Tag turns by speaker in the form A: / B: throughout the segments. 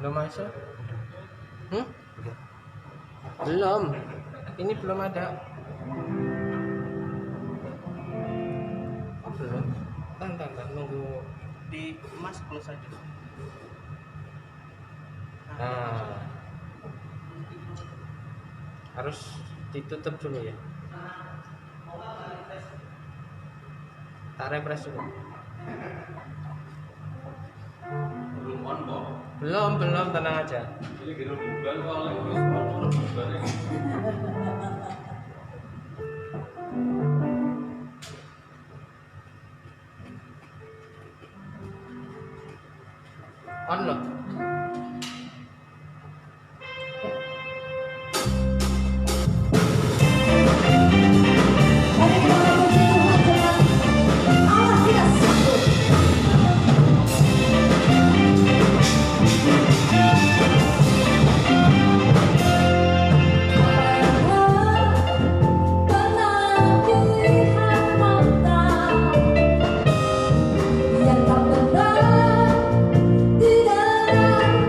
A: Belum masuk? Belum. Ini belum ada. Oh, belum. Tan, nunggu
B: Di Mas close aja.
A: Nah, harus ditutup dulu ya. Tak refresh dulu.
C: Belum on kok.
A: Belum, tenang aja.
C: Ini kira bukan soalnya belum bukan.
A: On loh.
D: Yang tak pernah tidak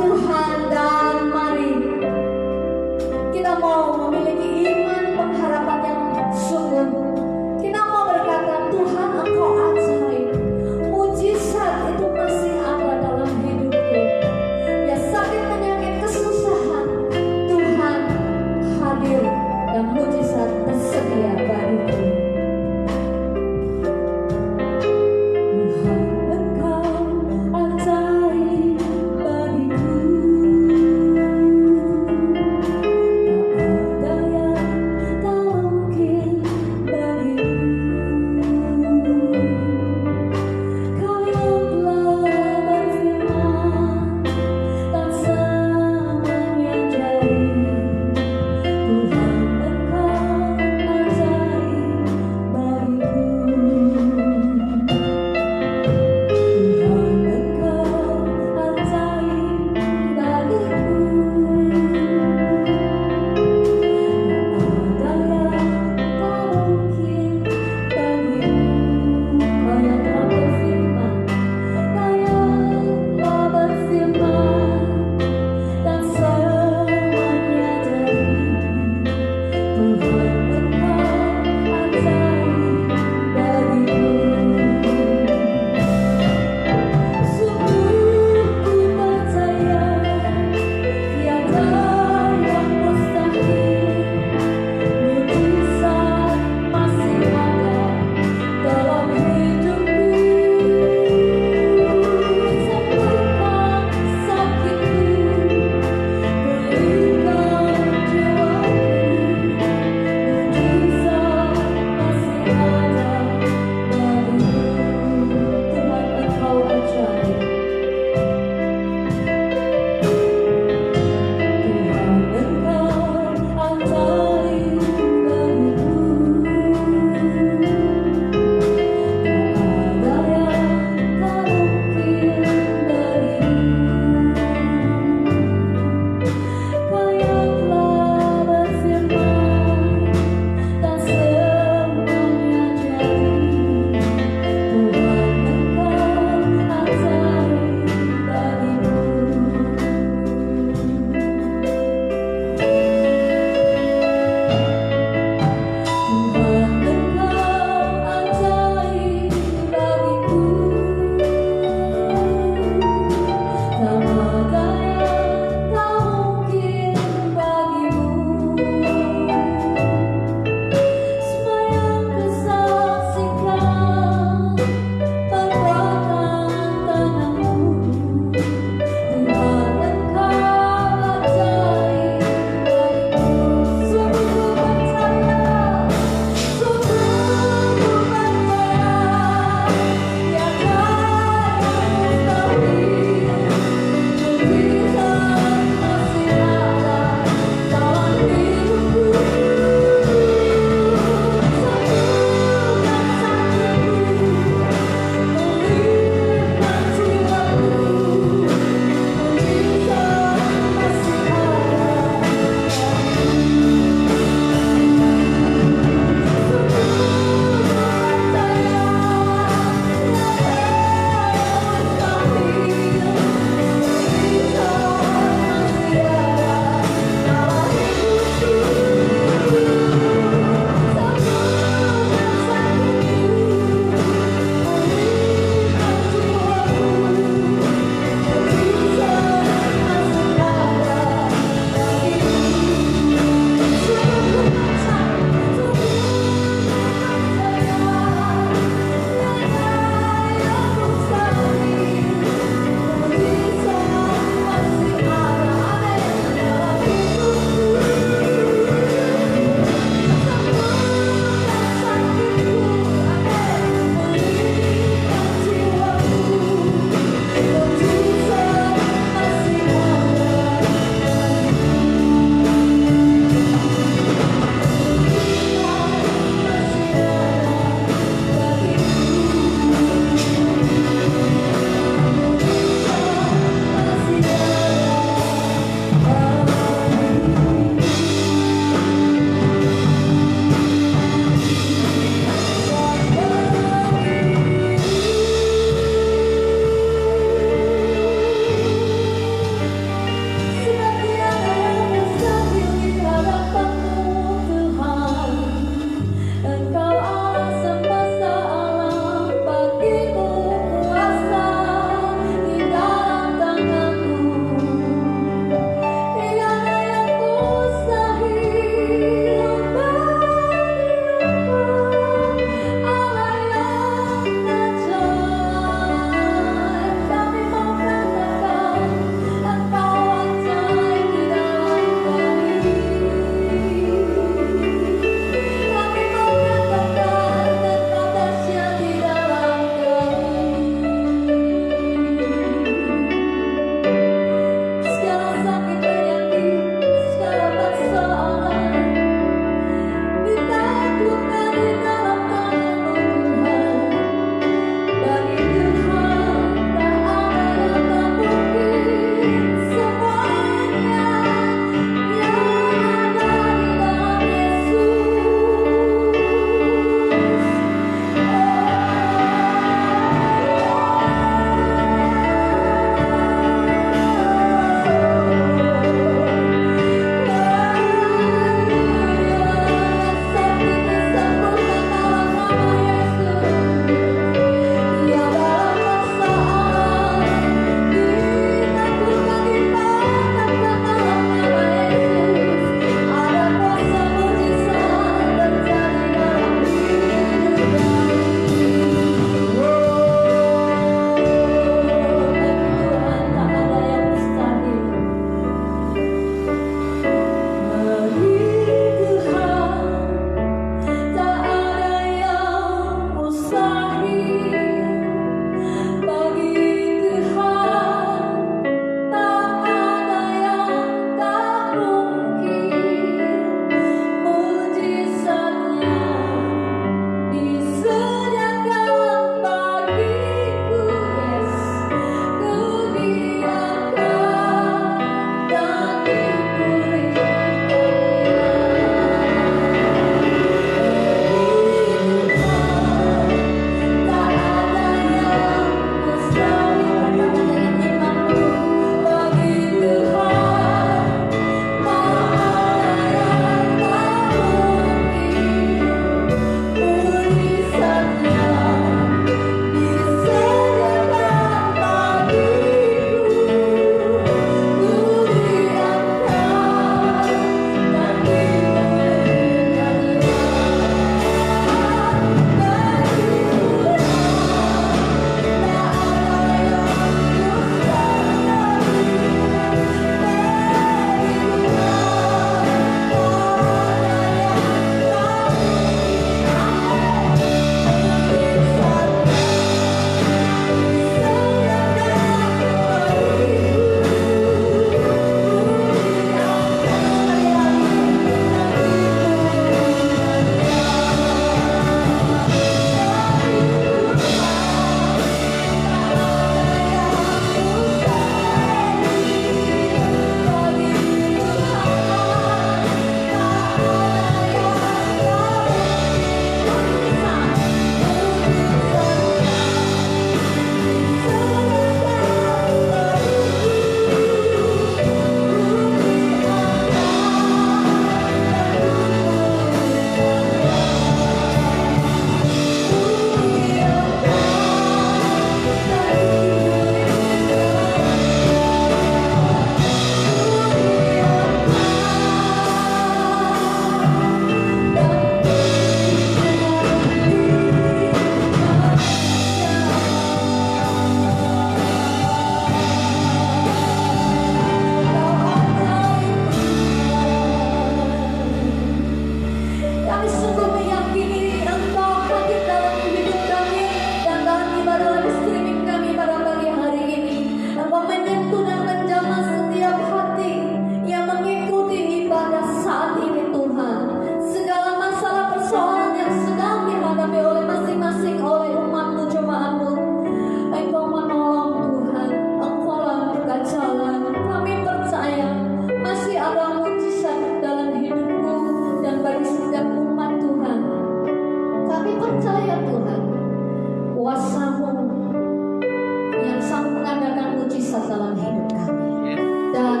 D: mujizat dalam hidup kami.
A: Yes.
D: Dan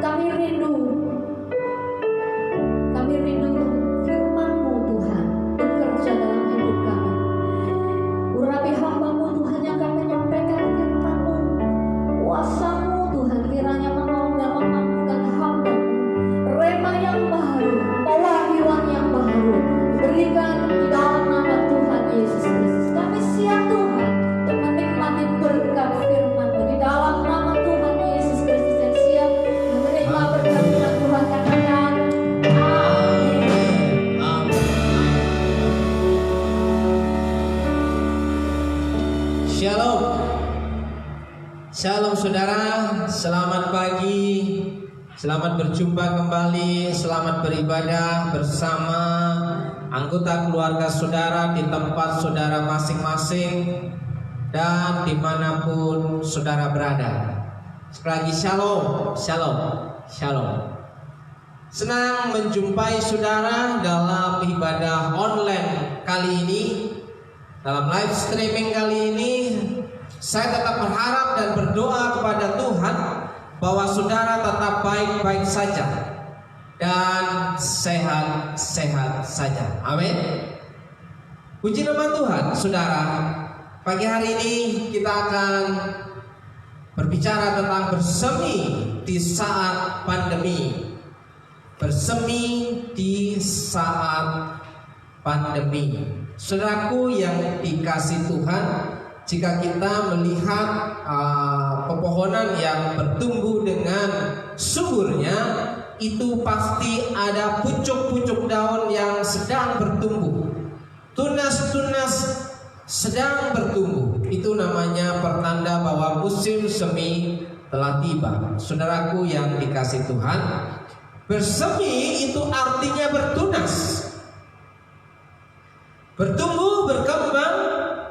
D: kami rindu firman-Mu Tuhan bekerja dalam hidup kami. Urapi hamba-Mu Tuhan yang akan menyampaikan firman-Mu, kuasa-Mu Tuhan kiranya menolong dan memampukan hamba-Mu. Rema yang baru, pewahyuan yang baru berikan di dalam nama Tuhan Yesus Kristus. Kami siap Tuhan untuk menikmati berkat firman-Mu di dalam nama Tuhan Yesus Kristus, yang siap menerima berkat firman Tuhan. Katakan amin.
E: Shalom. Shalom saudara, selamat pagi. Selamat berjumpa kembali, selamat beribadah bersama anggota keluarga saudara di tempat saudara masing-masing dan dimanapun saudara berada. Sekali lagi shalom, shalom, shalom. Senang menjumpai saudara dalam ibadah online kali ini. Dalam live streaming kali ini, saya tetap berharap dan berdoa kepada Tuhan bahwa saudara tetap baik-baik saja dan sehat-sehat saja. Amin. Puji nama Tuhan, saudara. Pagi hari ini kita akan berbicara tentang bersemi di saat pandemi. Bersemi di saat pandemi. Saudaraku yang dikasih Tuhan, jika kita melihat pepohonan yang bertumbuh dengan suburnya, itu pasti ada pucuk-pucuk daun yang sedang bertumbuh, tunas-tunas sedang bertumbuh. Itu namanya pertanda bahwa musim semi telah tiba. Saudaraku yang dikasih Tuhan, bersemi itu artinya bertunas, bertumbuh, berkembang,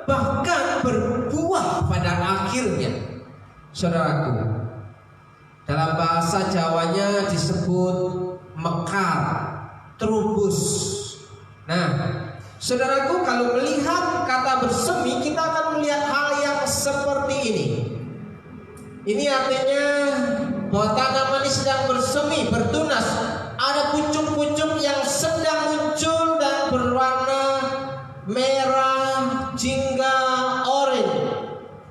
E: bahkan berbuah pada akhirnya. Saudaraku, dalam bahasa Jawanya disebut mekar, terubus. Nah, saudaraku, kalau melihat kata bersemi, kita akan melihat hal yang seperti ini. Ini artinya bahwa tanaman ini sedang bersemi, bertunas. Ada pucuk-pucuk yang sedang muncul dan berwarna merah, jingga, oranye.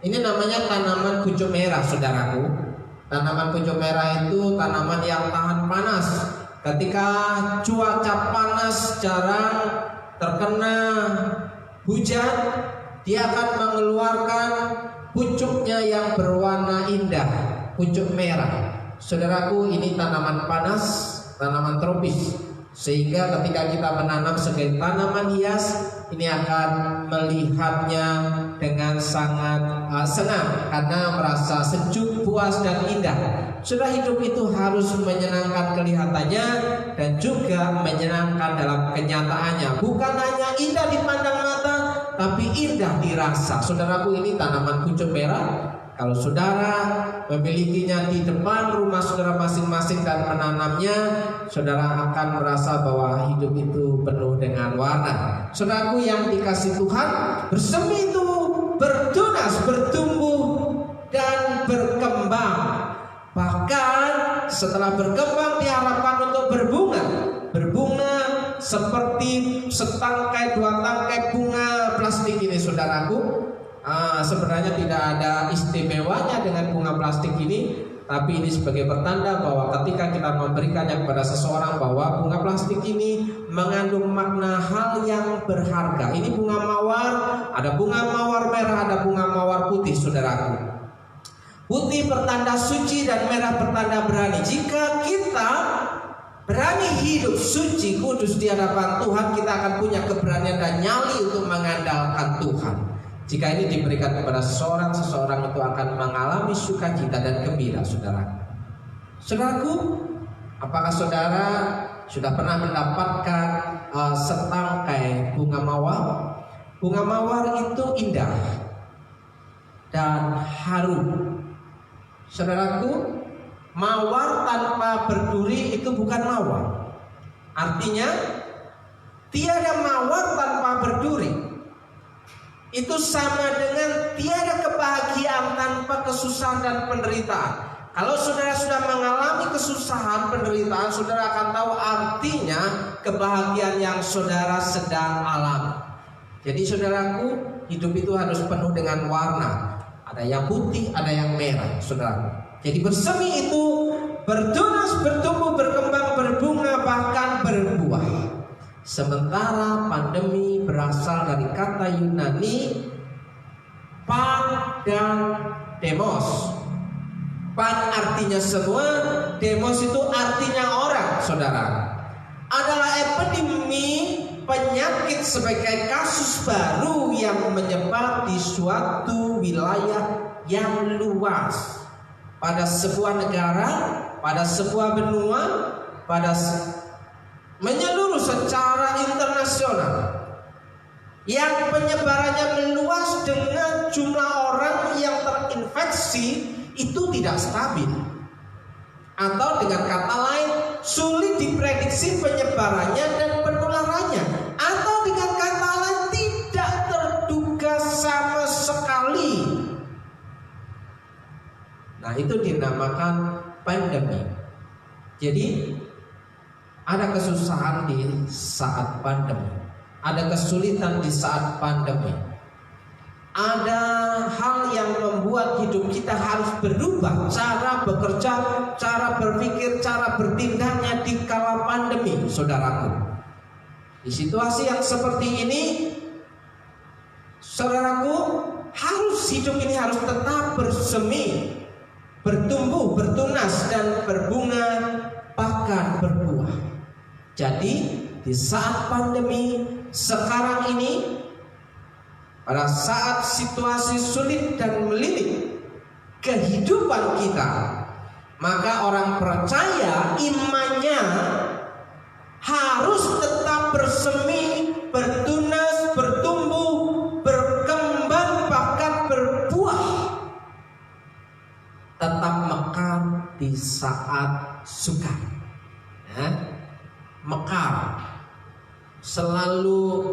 E: Ini namanya tanaman pucuk merah, saudaraku. Tanaman pucuk merah itu tanaman yang tahan panas. Ketika cuaca panas jarang terkena hujan, dia akan mengeluarkan pucuknya yang berwarna indah, pucuk merah. Saudaraku, ini tanaman panas, tanaman tropis. Sehingga ketika kita menanam sebagai tanaman hias, ini akan melihatnya dengan sangat senang karena merasa sejuk, puas dan indah. Sudah hidup itu harus menyenangkan kelihatannya dan juga menyenangkan dalam kenyataannya. Bukan hanya indah dipandang mata, tapi indah dirasa. Saudaraku, ini tanaman pucuk merah. Kalau saudara memilikinya di depan rumah saudara masing-masing dan menanamnya, saudara akan merasa bahwa hidup itu penuh dengan warna. Saudaraku yang dikasih Tuhan, bersemi itu bertunas, bertumbuh dan berkembang. Bahkan setelah berkembang diharapkan untuk berbunga. Berbunga seperti setangkai dua tangkai bunga plastik ini, saudaraku. Sebenarnya tidak ada istimewanya dengan bunga plastik ini, tapi ini sebagai pertanda bahwa ketika kita memberikannya kepada seseorang, bahwa bunga plastik ini mengandung makna hal yang berharga. Ini bunga mawar, ada bunga mawar merah, ada bunga mawar putih, saudaraku. Putih pertanda suci dan merah pertanda berani. Jika kita berani hidup suci, kudus di hadapan Tuhan, kita akan punya keberanian dan nyali untuk mengandalkan Tuhan. Jika ini diberikan kepada seseorang, seseorang itu akan mengalami sukacita dan gembira, saudara. Saudaraku, apakah saudara sudah pernah mendapatkan setangkai bunga mawar? Bunga mawar itu indah dan harum. Saudaraku, mawar tanpa berduri itu bukan mawar. Artinya, tiada mawar tanpa berduri. itu sama dengan tiada kebahagiaan tanpa kesusahan dan penderitaan. Kalau saudara sudah mengalami kesusahan, penderitaan, saudara akan tahu artinya kebahagiaan yang saudara sedang alami. Jadi saudaraku, hidup itu harus penuh dengan warna. Ada yang putih, ada yang merah, saudaraku. Jadi bersemi itu bertunas, bertumbuh, berkembang, berbunga, bahkan berbuah. Sementara pandemi berasal dari kata Yunani pan dan demos. Pan artinya semua, demos itu artinya orang, saudara. Adalah epidemi, penyakit sebagai kasus baru yang menyebar di suatu wilayah yang luas, pada sebuah negara, pada sebuah benua, menyeluruh secara internasional, yang penyebarannya meluas dengan jumlah orang yang terinfeksi itu tidak stabil, atau dengan kata lain sulit diprediksi penyebarannya dan penularannya, atau dengan kata lain tidak terduga sama sekali. Nah, itu dinamakan pandemi. Jadi ada kesusahan di saat pandemi, ada kesulitan di saat pandemi, ada hal yang membuat hidup kita harus berubah, cara bekerja, cara berpikir, cara bertindaknya di kala pandemi, saudaraku. Di situasi yang seperti ini, saudaraku, hidup ini harus tetap bersemi, bertumbuh, bertunas, dan berbunga, bahkan berbuah. Jadi di saat pandemi sekarang ini, pada saat situasi sulit dan melilit kehidupan kita, maka orang percaya imannya harus tetap bersemi, bertunas, bertumbuh, berkembang, bahkan berbuah, tetap mekar di saat sukar. Mekar, selalu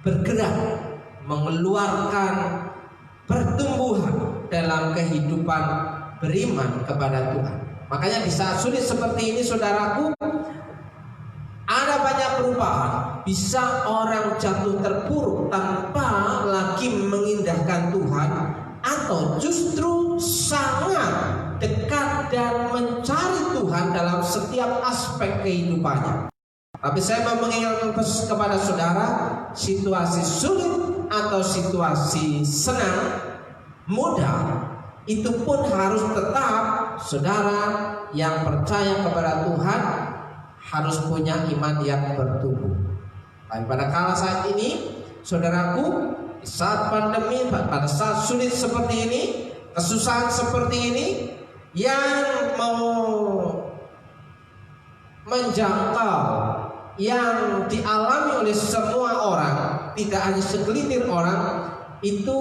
E: bergerak, mengeluarkan pertumbuhan dalam kehidupan beriman kepada Tuhan. Makanya di saat sulit seperti ini, saudaraku, ada banyak perubahan. Bisa orang jatuh terpuruk tanpa lagi mengindahkan Tuhan, atau justru sangat dekat dan mencari Tuhan dalam setiap aspek kehidupannya. Tapi saya mau mengingatkan kepada saudara, situasi sulit atau situasi senang, mudah, itu pun harus tetap saudara yang percaya kepada Tuhan harus punya iman yang bertumbuh. Tapi pada kala saat ini, saudaraku, saat pandemi, pada saat sulit seperti ini, kesusahan seperti ini, yang mau menjangkau, yang dialami oleh semua orang, tidak hanya segelintir orang, itu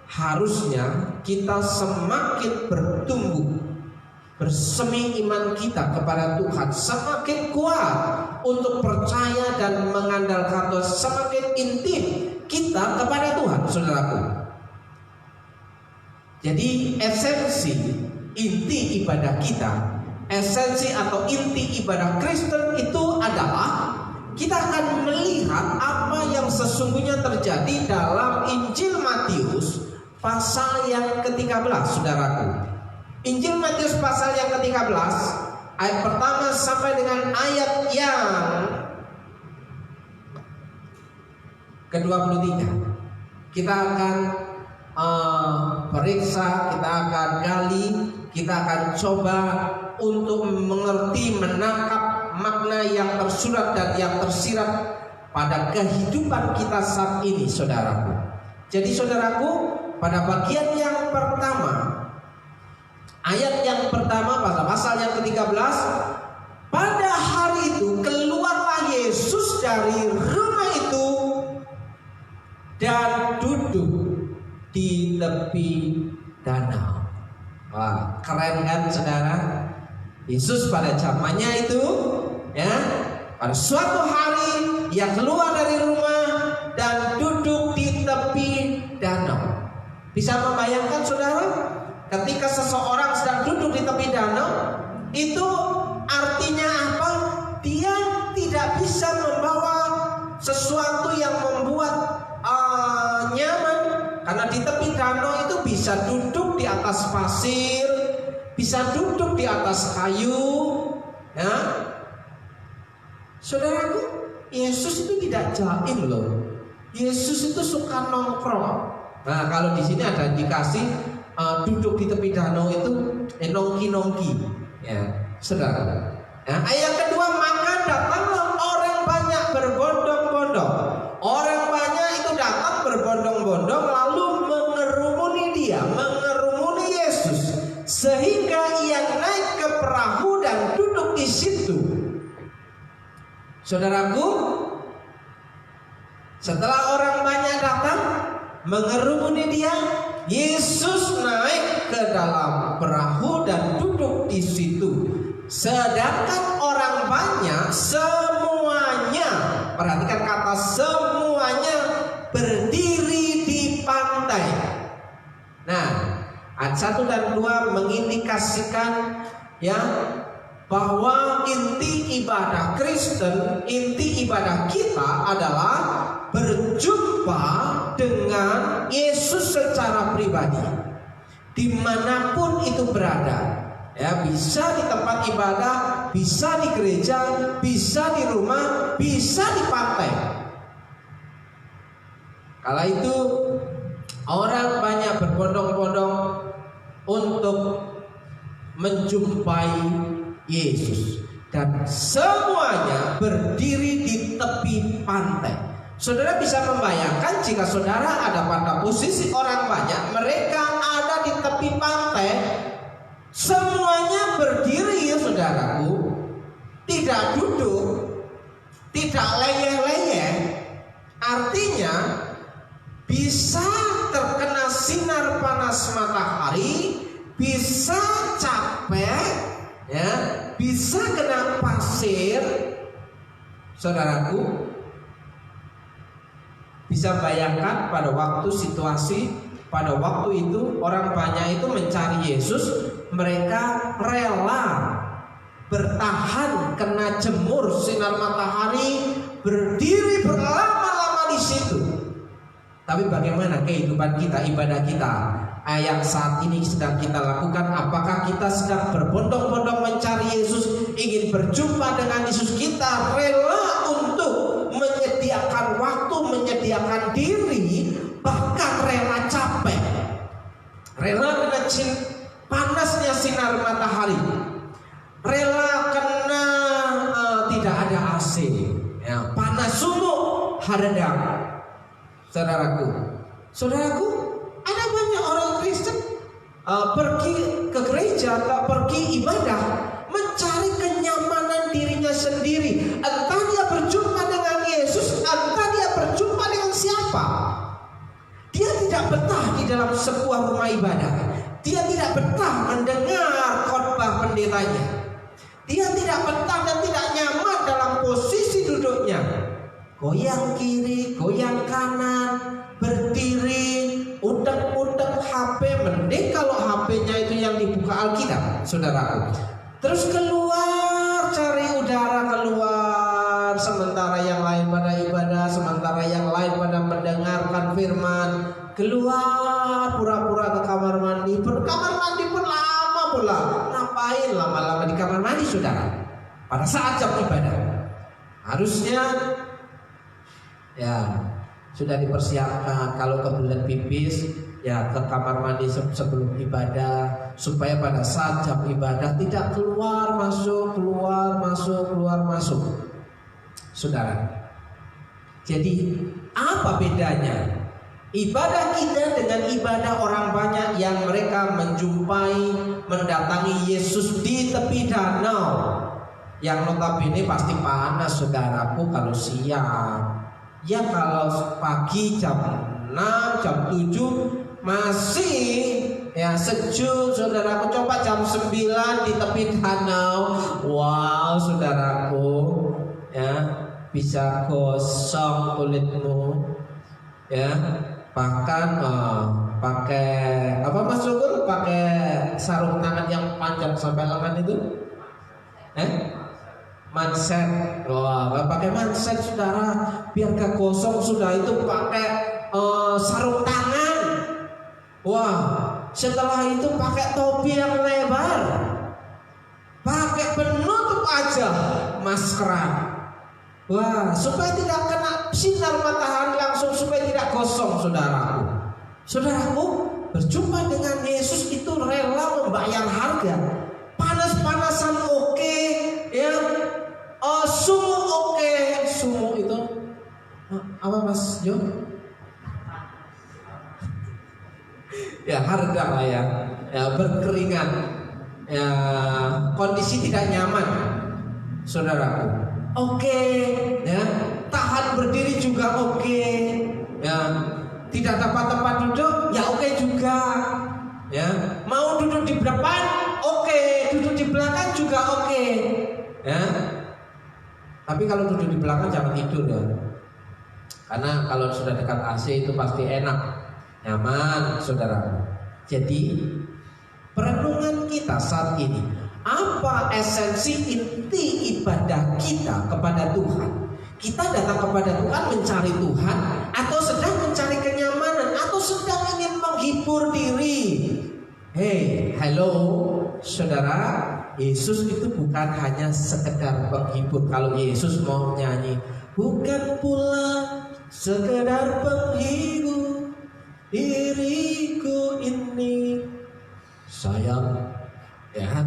E: harusnya kita semakin bertumbuh, bersemi iman kita kepada Tuhan, semakin kuat untuk percaya dan mengandalkan Tuhan, semakin intim kita kepada Tuhan, saudaraku. Jadi esensi inti ibadah kita, esensi atau inti ibadah Kristen itu adalah kita akan melihat apa yang sesungguhnya terjadi dalam Injil Matius pasal yang ke-13, saudaraku. Injil Matius pasal yang ke-13 ayat pertama sampai dengan ayat yang ke-23. Kita akan periksa, kita akan gali, kita akan coba untuk mengerti, menangkap makna yang tersurat dan yang tersirat pada kehidupan kita saat ini, saudaraku. Jadi saudaraku, pada bagian yang pertama, ayat yang pertama pada pasal yang ke-13, pada hari itu keluarlah Yesus dari rumah itu dan duduk di tepi danau. Wah, keren kan saudara? Yesus pada zamannya itu, ya, pada suatu hari ia keluar dari rumah dan duduk di tepi Bisa membayangkan saudara, ketika seseorang sedang duduk di tepi danau, itu artinya apa? Dia tidak bisa membawa sesuatu yang membuat nyaman, karena di tepi danau itu bisa duduk di atas pasir, bisa duduk di atas kayu, ya. Saudaraku, Yesus itu tidak jaim loh. Yesus itu suka nongkrong. Nah, kalau di sini ada indikasi duduk di tepi danau itu nongki-nongki, ya, saudara. Nah, ayat kedua, maka datanglah orang banyak berbondong-bondong. Orang banyak itu datang berbondong-bondong lalu mengerumuni dia, mengerumuni Yesus, sehingga ia naik ke perahu dan duduk di situ. Saudaraku, setelah orang banyak datang mengerumuni dia, Yesus naik ke dalam perahu dan duduk di situ. Sedangkan orang banyak semuanya, perhatikan kata semuanya, berdiri di pantai. Nah, ayat 1 dan 2 mengindikasikan ya bahwa inti ibadah Kristen, inti ibadah kita adalah berjumpa dengan Yesus secara pribadi, dimanapun itu berada. Ya, bisa di tempat ibadah, bisa di gereja, bisa di rumah, bisa di pantai. Kala itu orang banyak berbondong-bondong untuk menjumpai Yesus, dan semuanya berdiri di tepi pantai. Saudara bisa membayangkan jika saudara ada pada posisi orang banyak, mereka ada di tepi pantai, semuanya berdiri ya saudaraku, tidak duduk, tidak leyeh-leyeh. Artinya bisa terkena sinar panas matahari, bisa capek, ya, bisa kena pasir. Saudaraku bisa bayangkan pada waktu situasi, pada waktu itu orang banyak itu mencari Yesus, mereka rela bertahan kena jemur sinar matahari, berdiri berlama-lama di situ. Tapi bagaimana kehidupan kita, ibadah kita yang saat ini sedang kita lakukan? Apakah kita sedang berbondong-bondong mencari Yesus, ingin berjumpa dengan Yesus? Kita rela untuk menyediakan waktu, menyediakan diri, bahkan rela capek, rela kena panasnya sinar matahari, rela kena tidak ada AC, ya, panas sumuk haradang. Saudaraku, ada banyak orang Kristen pergi ke gereja, pergi ibadah, mencari kenyamanan dirinya sendiri. Entah dia berjumpa dengan Yesus, entah dia berjumpa dengan siapa. Dia tidak betah di dalam sebuah rumah ibadah. Dia tidak betah mendengar khotbah pendetanya. Dia tidak betah dan tidak nyaman dalam posisi duduknya. Goyang kiri, goyang kanan, berdiri, utek-utek HP. Mending kalau HP-nya itu yang dibuka Alkitab, saudaraku. Terus keluar, cari udara keluar, sementara yang lain pada ibadah, sementara yang lain pada mendengarkan firman. Keluar pura-pura ke kamar mandi. Kamar mandi pun lama pula. Ngapain lama-lama di kamar mandi, saudara? Pada saat jam ibadah harusnya ya sudah dipersiapkan. Kalau kebelet pipis, ya ke kamar mandi sebelum ibadah, supaya pada saat jam ibadah tidak keluar masuk, keluar masuk, keluar masuk. Saudara, jadi apa bedanya ibadah kita dengan ibadah orang banyak yang mereka menjumpai, mendatangi Yesus di tepi danau, yang notabene pasti panas, saudaraku, kalau siang. Ya kalau pagi jam 6, jam 7 masih ya sejuk, saudaraku. Coba jam 9 di tepi danau, wow, saudaraku, ya bisa gosong kulitmu, ya bahkan pakai apa Mas Syukur? Pakai sarung tangan yang panjang sampai lengan itu? Manset. Wah, pakai manset saudara, biar gak gosong sudah itu pakai sarung tangan. Wah, setelah itu pakai topi yang lebar, pakai penutup aja maskeran. Wah, supaya tidak kena sinar matahari langsung, supaya tidak gosong saudaraku. Saudaraku, berjumpa dengan Yesus itu rela membayar harga. Panas-panasan oke, ya. Sumuk oke. Sumuk itu apa Mas Jo? Ya harga lah ya. Ya berkeringat. Ya kondisi tidak nyaman, saudaraku. Oke, ya. Tahan berdiri juga oke. Ya. Tidak dapat tempat duduk, ya oke juga. Ya. Mau duduk di depan, oke. Duduk di belakang juga oke. Ya. Tapi kalau duduk di belakang jangan tidur ya. Karena kalau sudah dekat AC itu pasti enak, nyaman, saudara. Jadi perenungan kita saat ini, apa esensi inti ibadah kita kepada Tuhan? Kita datang kepada Tuhan mencari Tuhan, atau sedang mencari kenyamanan, atau sedang ingin menghibur diri? Hey, hello, saudara. Yesus itu bukan hanya sekedar penghibur. Kalau Yesus mau nyanyi, bukan pula sekedar penghibur diriku ini sayang, ya.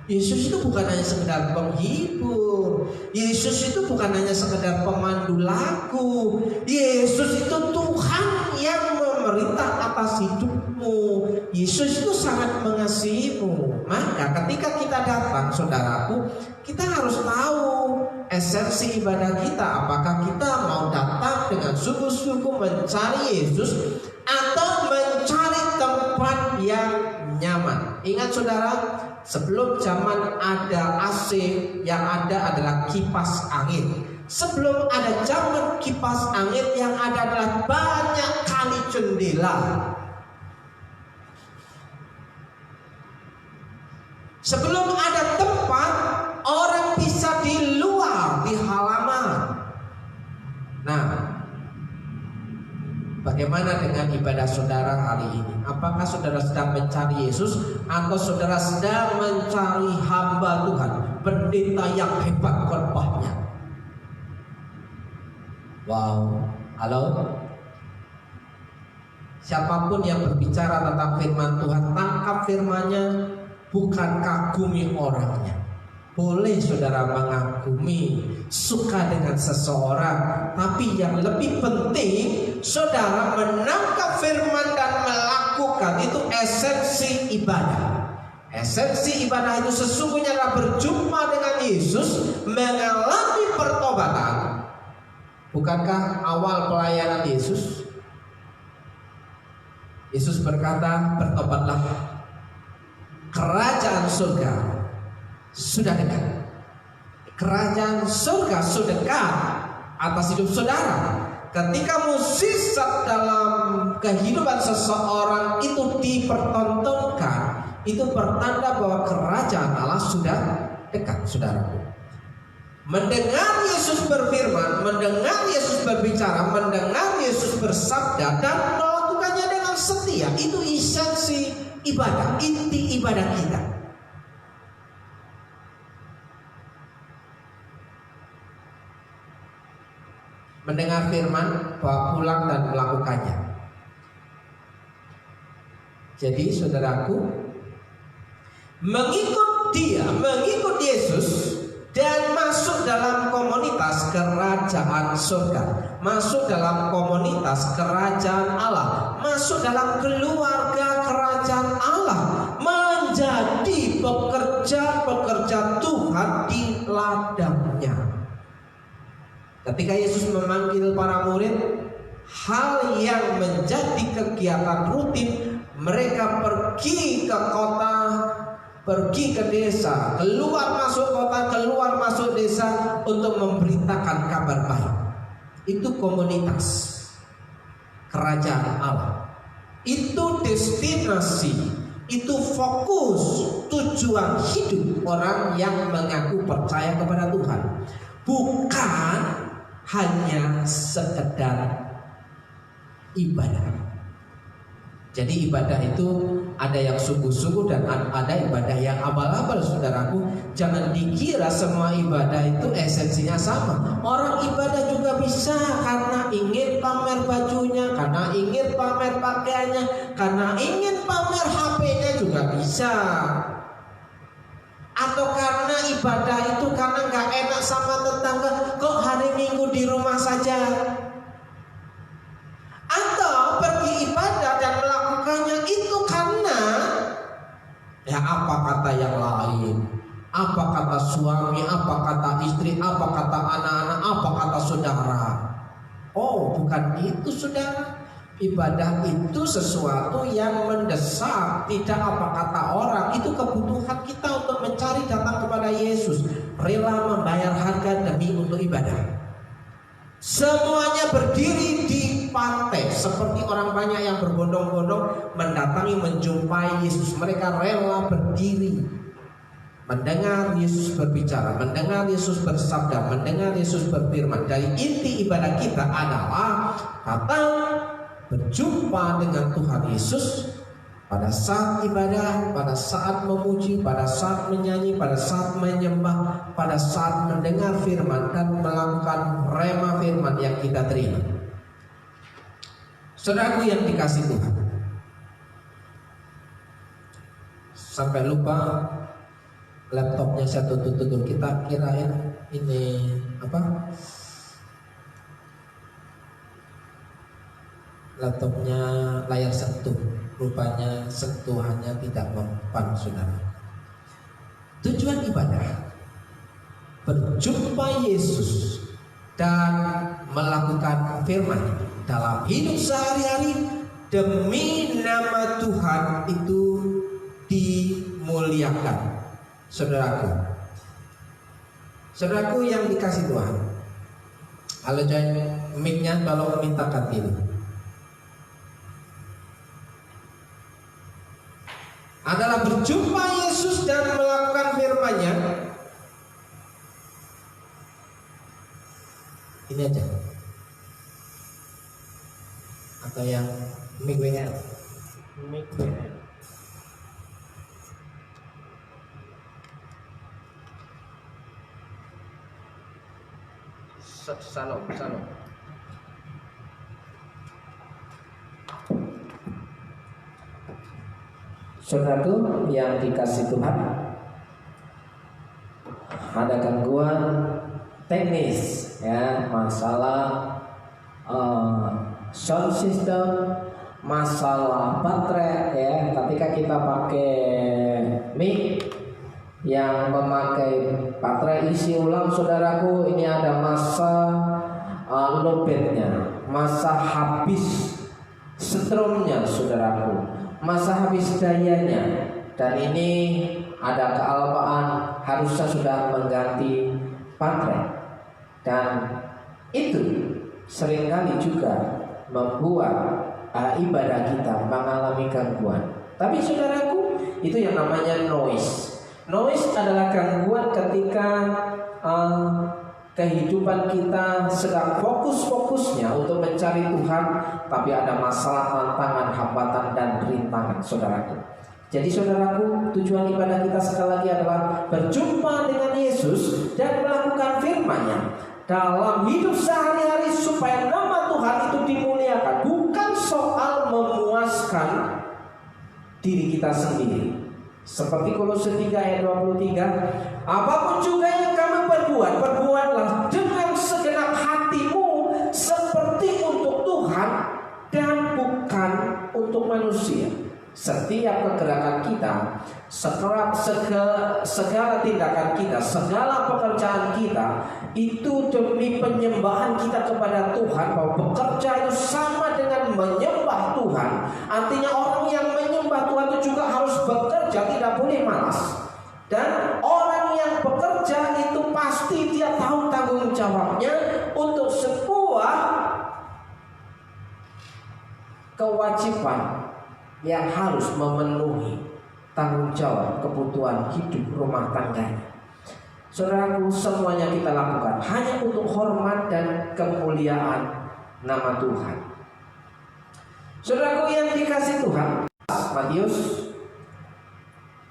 E: Yesus itu bukan hanya sekedar penghibur. Yesus itu bukan hanya sekedar pemandu lagu. Yesus itu Tuhan yang memerintah atas hidupmu. Yesus itu sangat mengasihimu. Maka ketika kita datang, saudaraku, kita harus tahu esensi ibadah kita. Apakah kita mau datang dengan sungguh-sungguh mencari Yesus, atau mencari tempat yang nyaman? Ingat saudara, sebelum zaman ada AC, yang ada adalah kipas angin. Sebelum ada zaman kipas angin, yang ada adalah banyak kali jendela. Sebelum ada tempat orang bisa di luar, di halaman. Nah, bagaimana dengan ibadah saudara hari ini? Apakah saudara sedang mencari Yesus, atau saudara sedang mencari hamba Tuhan, pendeta yang hebat khotbahnya? Wow, halo. Siapapun yang berbicara tentang firman Tuhan, tangkap firman-Nya, bukan kagumi orangnya. Boleh saudara mengagumi, suka dengan seseorang, tapi yang lebih penting saudara menangkap firman dan melakukan. Itu esensi ibadah. Esensi ibadah itu sesungguhnya adalah berjumpa dengan Yesus, mengalami pertobatan. Bukankah awal pelayanan Yesus? Yesus berkata, bertobatlah, kerajaan surga sudah dekat. Kerajaan surga sudah dekat atas hidup saudara. Ketika musisat dalam kehidupan seseorang itu dipertontonkan, itu pertanda bahwa kerajaan Allah sudah dekat, saudaraku. Mendengar Yesus berfirman, mendengar Yesus berbicara, mendengar Yesus bersabda, dan melakukannya dengan setia, itu esensi ibadah, inti ibadah kita. Mendengar firman, bawa pulang dan melakukannya. Jadi saudaraku, mengikut dia, mengikut Yesus, dan masuk dalam komunitas kerajaan surga, masuk dalam komunitas kerajaan Allah, masuk dalam keluarga kerajaan Allah, menjadi pekerja-pekerja Tuhan di ladangnya. Ketika Yesus memanggil para murid, hal yang menjadi kegiatan rutin, mereka pergi ke kota, pergi ke desa, keluar masuk kota, keluar masuk desa, untuk memberitakan kabar baik. Itu komunitas kerajaan Allah. Itu destinasi, itu fokus tujuan hidup orang yang mengaku percaya kepada Tuhan. Bukan hanya sekedar ibadah. Jadi ibadah itu ada yang sungguh-sungguh dan ada ibadah yang abal-abal, saudaraku. Jangan dikira semua ibadah itu esensinya sama. Orang ibadah juga bisa karena ingin pamer bajunya, karena ingin pamer pakaiannya, karena ingin pamer HP-nya juga bisa. Atau karena ibadah itu karena gak enak sama tetangga, kok hari Minggu di rumah saja. Atau pergi ibadah dan melakukannya itu karena ya apa kata yang lain, apa kata suami, apa kata istri, apa kata anak-anak, apa kata saudara. Oh, bukan itu, saudara. Ibadah itu sesuatu yang mendesak, tidak apa kata orang. Itu kebutuhan kita untuk mencari datang kepada Yesus, rela membayar harga demi untuk ibadah. Semuanya berdiri di pantai, seperti orang banyak yang berbondong-bondong mendatangi menjumpai Yesus. Mereka rela berdiri mendengar Yesus berbicara, mendengar Yesus bersabda, mendengar Yesus berfirman. Jadi inti ibadah kita adalah datang berjumpa dengan Tuhan Yesus pada saat ibadah, pada saat memuji, pada saat menyanyi, pada saat menyembah, pada saat mendengar firman dan melakukan rema firman yang kita terima. Saudaraku yang dikasih Tuhan, sampai lupa laptopnya saya tutup. Kita kirain ini apa? Laptopnya layar sentuh, rupanya sentuhannya tidak mempan, saudara. Tujuan ibadah berjumpa Yesus dan melakukan firman dalam hidup sehari-hari demi nama Tuhan itu dimuliakan. Saudaraku yang dikasih Tuhan, kalau join mic-nya tolong mintakan diri. Adalah berjumpa Yesus dan melakukan firman-Nya. Ini aja. Atau yang mic WL.
A: Mic WL. Salam. Saudaraku yang dikasih Tuhan, ada gangguan teknis ya, masalah sound system, masalah baterai ya. Ketika kita pakai mic yang memakai baterai isi ulang, saudaraku, ini ada masa lowbatnya, masa habis stromnya, saudaraku, masa habis dayanya, dan ini ada kealpaan, harusnya sudah mengganti baterai, dan itu seringkali juga membuat ibadah kita mengalami gangguan. Tapi saudaraku, itu yang namanya noise. Noise adalah gangguan ketika kehidupan kita sedang fokus-fokusnya untuk mencari Tuhan, tapi ada masalah, tantangan, hambatan, dan rintangan, saudaraku. Jadi saudaraku, tujuan ibadah kita sekali lagi adalah berjumpa dengan Yesus dan melakukan firman-Nya dalam hidup sehari-hari supaya nama Tuhan itu dimuliakan. Bukan soal memuaskan diri kita sendiri. Seperti Kolose 3 ayat 23, apapun juga yang kamu perbuat, perbuatlah dengan segenap hatimu seperti untuk Tuhan dan bukan untuk manusia. Setiap kegerakan kita, segala tindakan kita, segala pekerjaan kita itu demi penyembahan kita kepada Tuhan. Bahwa bekerja itu sama dengan menyembah Tuhan. Artinya orang yang menyembah Tuhan itu juga harus bekerja, tidak boleh malas. Dan orang yang bekerja itu pasti dia tahu tanggung jawabnya untuk sebuah kewajiban yang harus memenuhi tanggung jawab kebutuhan hidup rumah tangganya. Saudaraku, semuanya kita lakukan hanya untuk hormat dan kemuliaan nama Tuhan. Saudaraku yang dikasihi Tuhan, Matius,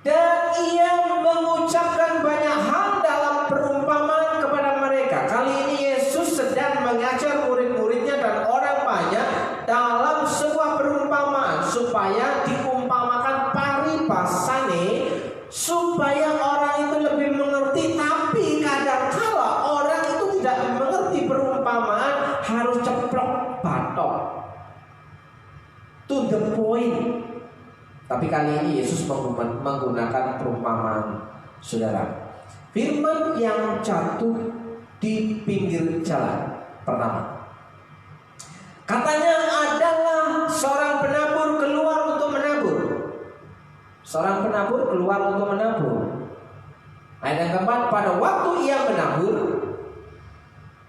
A: dan ia mengucapkan banyak hal dalam perumpamaan kepada mereka. Kali ini Yesus sedang mengajar murid-muridnya dan orang banyak dalam sebuah perumpamaan supaya diumpamakan paribasane, supaya orang itu lebih mengerti. Tapi kadangkala orang itu tidak mengerti perumpamaan, harus ceplok batok, to the point. Tapi kali ini Yesus menggunakan perumpamaan, saudara. Firman yang jatuh di pinggir jalan. Pertama, katanya adalah seorang penabur keluar untuk menabur. Seorang penabur keluar untuk menabur. Ayat yang keempat, pada waktu ia menabur,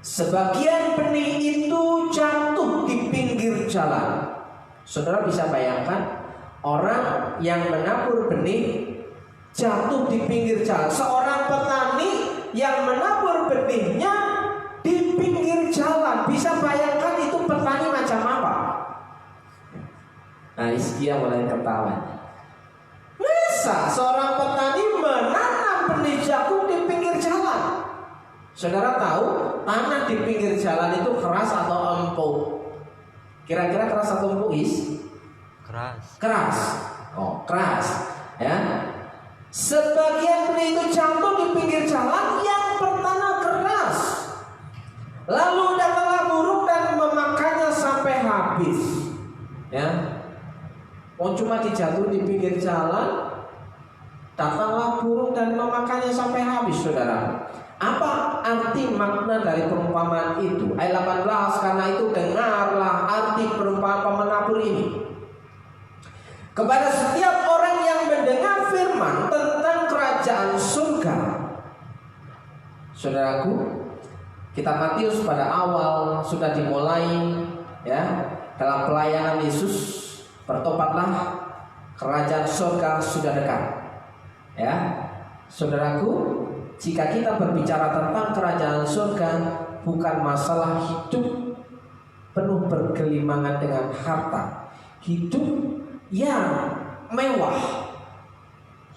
A: sebagian benih itu jatuh di pinggir jalan. Saudara bisa bayangkan orang yang menabur benih jatuh di pinggir jalan. Seorang petani yang menabur benihnya di pinggir jalan. Bisa bayangkan itu petani macam apa? Nah, Iskia mulai ketawa. Masa seorang petani menanam benih jagung di pinggir jalan? Saudara tahu tanah di pinggir jalan itu keras atau empuk? Kira-kira keras atau empuk, Is? Keras. Oh, keras. Ya. Sebagian benih itu jatuh di pinggir jalan yang pertama keras. Lalu datanglah burung dan memakannya sampai habis. Ya. Oh, cuma dijatuh di pinggir jalan, datanglah burung dan memakannya sampai habis, saudara. Apa arti makna dari perumpamaan itu? Ayat 18, karena itu dengarlah arti perumpamaan pemenabur ini. Kepada setiap orang yang mendengar firman tentang kerajaan surga. Saudaraku, kitab Matius pada awal sudah dimulai, ya, dalam pelayanan Yesus, bertobatlah, kerajaan surga sudah dekat. Ya, saudaraku, jika kita berbicara tentang kerajaan surga, bukan masalah hidup penuh bergelimangan dengan harta, hidup yang mewah.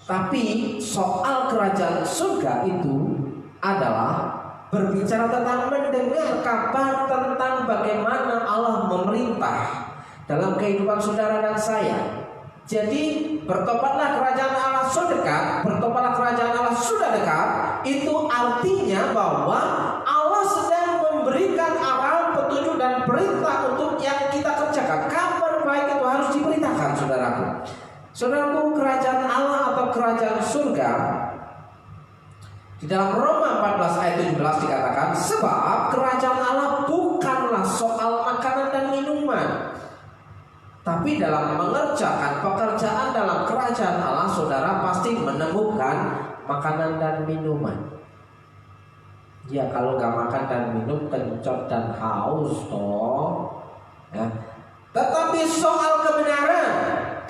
A: Tapi soal kerajaan surga itu adalah berbicara tentang mendengar kabar tentang bagaimana Allah memerintah dalam kehidupan saudara dan saya. Jadi bertobatlah, kerajaan Allah sudah dekat. Bertobatlah, kerajaan Allah sudah dekat. Itu artinya bahwa Allah sedang memberikan arahan, petunjuk dan perintah untuk yang kita kerjakan. Kabar baik itu harus diberitakan, saudaraku. Saudaraku, kerajaan Allah atau kerajaan surga, di dalam Roma 14 ayat 17 dikatakan, sebab kerajaan Allah bukanlah soal makanan dan minuman, tapi dalam mengerjakan pekerjaan dalam kerajaan Allah, saudara pasti menemukan makanan dan minuman. Ya, kalau gak makan dan minum, kencot dan haus toh. Ya. Tetapi soal kebenaran,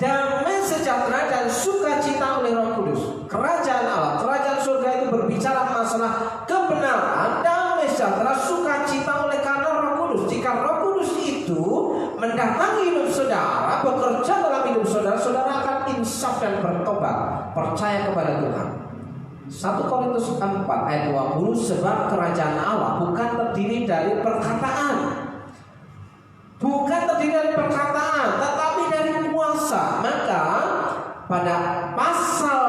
A: damai sejahtera dan sukacita oleh Roh Kudus. Kerajaan Allah, kerajaan surga itu berbicara masalah kebenaran, damai sejahtera, sukacita oleh karena Roh Kudus. Jika Roh Kudus itu mendatangi hidup saudara, bekerja dalam hidup saudara, saudara akan insaf dan bertobat, percaya kepada Tuhan. 1 Korintus 4 ayat 20, sebab kerajaan Allah bukan terdiri dari perkataan, bukan terdiri dari perkataan, tetapi dari kuasa. Maka pada pasal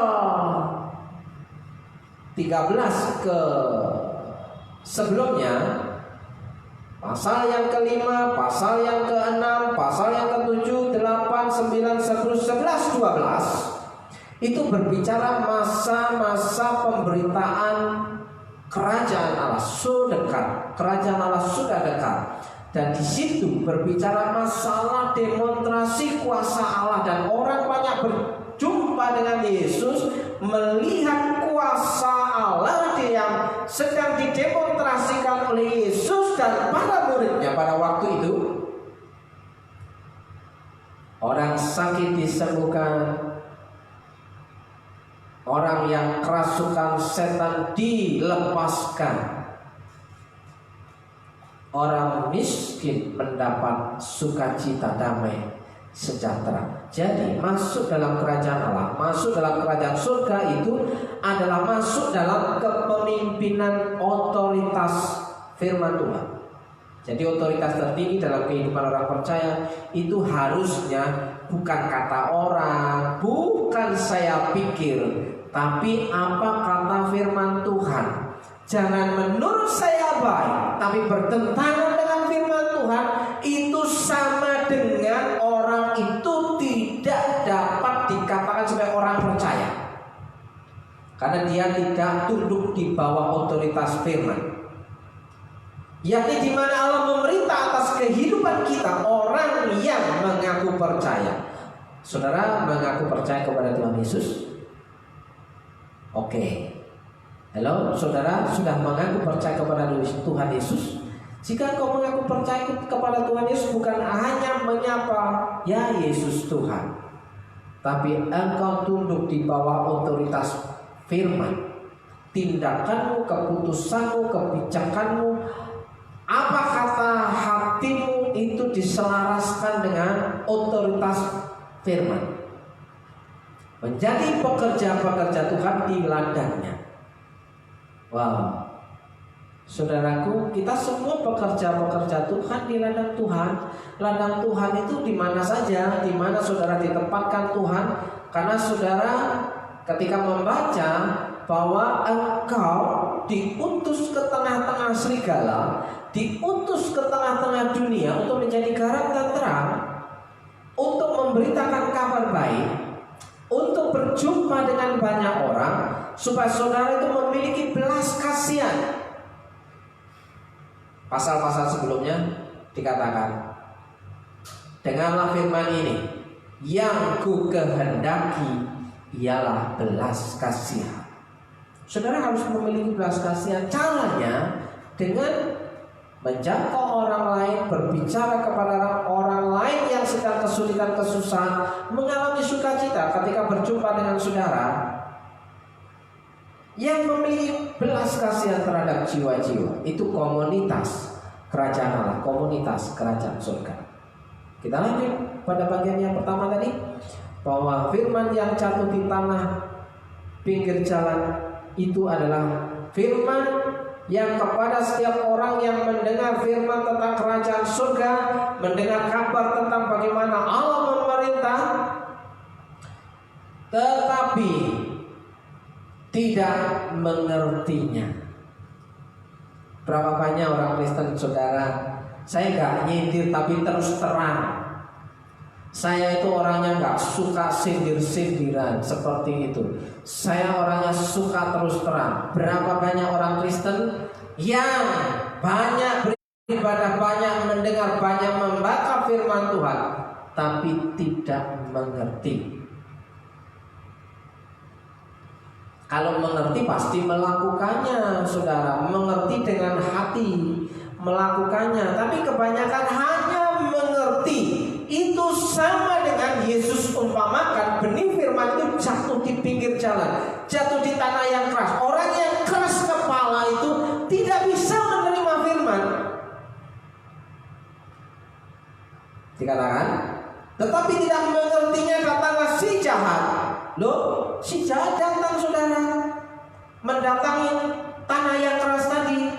A: 13 ke sebelumnya, pasal yang kelima, pasal yang ke-6, pasal yang ke-7, 8, 9, 10, 11, 12 itu berbicara masa-masa pemberitaan kerajaan Allah sudah dekat, kerajaan Allah sudah dekat. Dan di situ berbicara masalah demonstrasi kuasa Allah, dan orang banyak berjumpa dengan Yesus, melihat kuasa Allah yang sedang didemonstrasikan oleh Yesus dan para muridnya pada waktu itu. orang sakit disembuhkan, orang yang kerasukan setan dilepaskan, orang miskin mendapat sukacita, damai, sejahtera. Jadi masuk dalam kerajaan Allah, masuk dalam kerajaan surga itu adalah masuk dalam kepemimpinan otoritas firman Tuhan. Jadi otoritas tertinggi dalam kehidupan orang percaya itu harusnya bukan kata orang, bukan saya pikir, tapi apa kata firman Tuhan. Jangan menurut saya baik, tapi bertentangan dengan firman Tuhan, itu sama dengan orang itu tidak dapat dikatakan sebagai orang percaya, karena dia tidak tunduk di bawah otoritas firman, yakni di mana Allah memerintah atas kehidupan kita. Orang yang mengaku percaya, saudara mengaku percaya kepada Tuhan Yesus? Oke. Halo, saudara sudah mengaku percaya kepada Tuhan Yesus? Jika kau mengaku percaya kepada Tuhan Yesus, bukan hanya menyapa ya Yesus Tuhan, tapi engkau tunduk di bawah otoritas firman. Tindakanmu, keputusanmu, kebijakanmu, apa kata hatimu itu diselaraskan dengan otoritas firman. Menjadi pekerja-pekerja Tuhan di ladangnya. Wow, saudaraku, kita semua pekerja-pekerja Tuhan di ladang Tuhan. Ladang Tuhan itu di mana saja, di mana saudara ditempatkan Tuhan. Karena saudara ketika membaca bahwa engkau diutus ke tengah-tengah serigala, diutus ke tengah-tengah dunia untuk menjadi garam dan terang, untuk memberitakan kabar baik, untuk berjumpa dengan banyak orang, supaya saudara itu memiliki belas kasihan. Pasal-pasal sebelumnya dikatakan, dengarlah firman ini, yang ku kehendaki ialah belas kasihan. Saudara harus memiliki belas kasihan. Caranya dengan menjangkau orang lain, berbicara kepada orang lain yang sedang kesulitan, kesusahan, mengalami sukacita ketika berjumpa dengan saudara, yang memiliki belas kasihan terhadap jiwa-jiwa. Itu komunitas kerajaan Allah, komunitas kerajaan surga. Kita lanjut pada bagian yang pertama tadi, bahwa firman yang jatuh di tanah pinggir jalan itu adalah firman yang kepada setiap orang yang mendengar firman tentang kerajaan surga, mendengar kabar tentang bagaimana Allah memerintah, tetapi tidak mengertinya. Berapa banyak orang Kristen, saudara, saya gak nyindir tapi terus terang, saya itu orangnya gak suka sindir-sindiran seperti itu. Saya orangnya suka terus terang. Berapa banyak orang Kristen yang banyak beribadah, banyak mendengar, banyak membaca firman Tuhan, tapi tidak mengerti. Kalau mengerti pasti melakukannya, saudara. Mengerti dengan hati, melakukannya. Tapi kebanyakan hanya mengerti. Itu sama dengan Yesus umpamakan benih firman itu jatuh di pinggir jalan, jatuh di tanah yang keras. Orang yang keras kepala itu tidak bisa menerima firman. Dikatakan, tetapi tidak mengertinya, katakanlah si jahat. Loh, si jahat datang, saudara, mendatangi tanah yang keras tadi,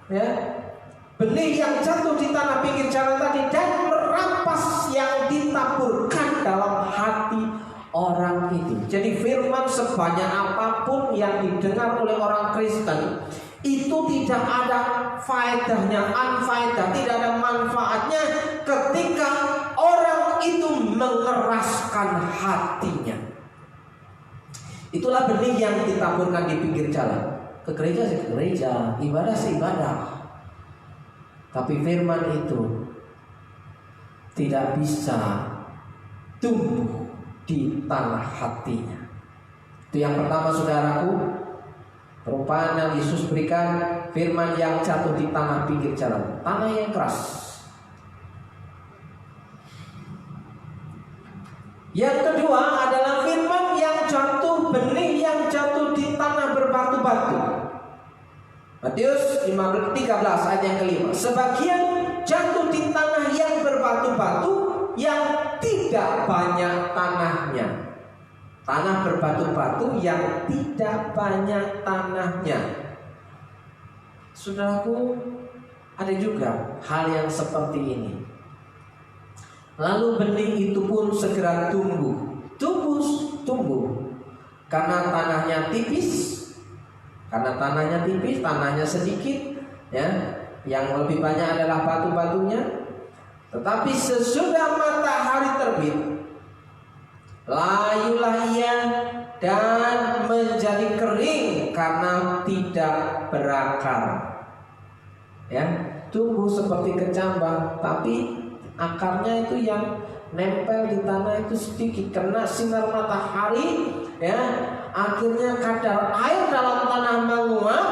A: ya, benih yang jatuh di tanah pinggir jalan tadi, dan merampas yang ditaburkan dalam hati orang itu. Jadi firman sebanyak apapun yang didengar oleh orang Kristen, itu tidak ada faedahnya, unfaedah, tidak ada manfaatnya ketika orang itu mengeraskan hatinya. Itulah benih yang ditaburkan di pinggir jalan. Ke gereja sih ke gereja, ibadah sih ibadah, tapi firman itu tidak bisa tumbuh di tanah hatinya. Itu yang pertama, saudaraku. Perumpamaan yang Yesus berikan, firman yang jatuh di tanah pinggir jalan, tanah yang keras. Yang kedua adalah firman yang jatuh, benih yang jatuh di tanah berbatu-batu. Matius 13 ayat yang kelima. Sebagian jatuh di tanah yang berbatu-batu, yang tidak banyak tanahnya. Tanah berbatu-batu yang tidak banyak tanahnya. Saudaraku, ada juga hal yang seperti ini. Lalu benih itu pun segera tumbuh, karena tanahnya tipis. Karena tanahnya tipis, tanahnya sedikit, ya. Yang lebih banyak adalah batu-batunya. Tetapi sesudah matahari terbit, layulah ia dan menjadi kering karena tidak berakar. Ya, tumbuh seperti kecambah, tapi akarnya itu yang nempel di tanah itu sedikit, kena sinar matahari, ya, akhirnya kadar air dalam tanah menguap,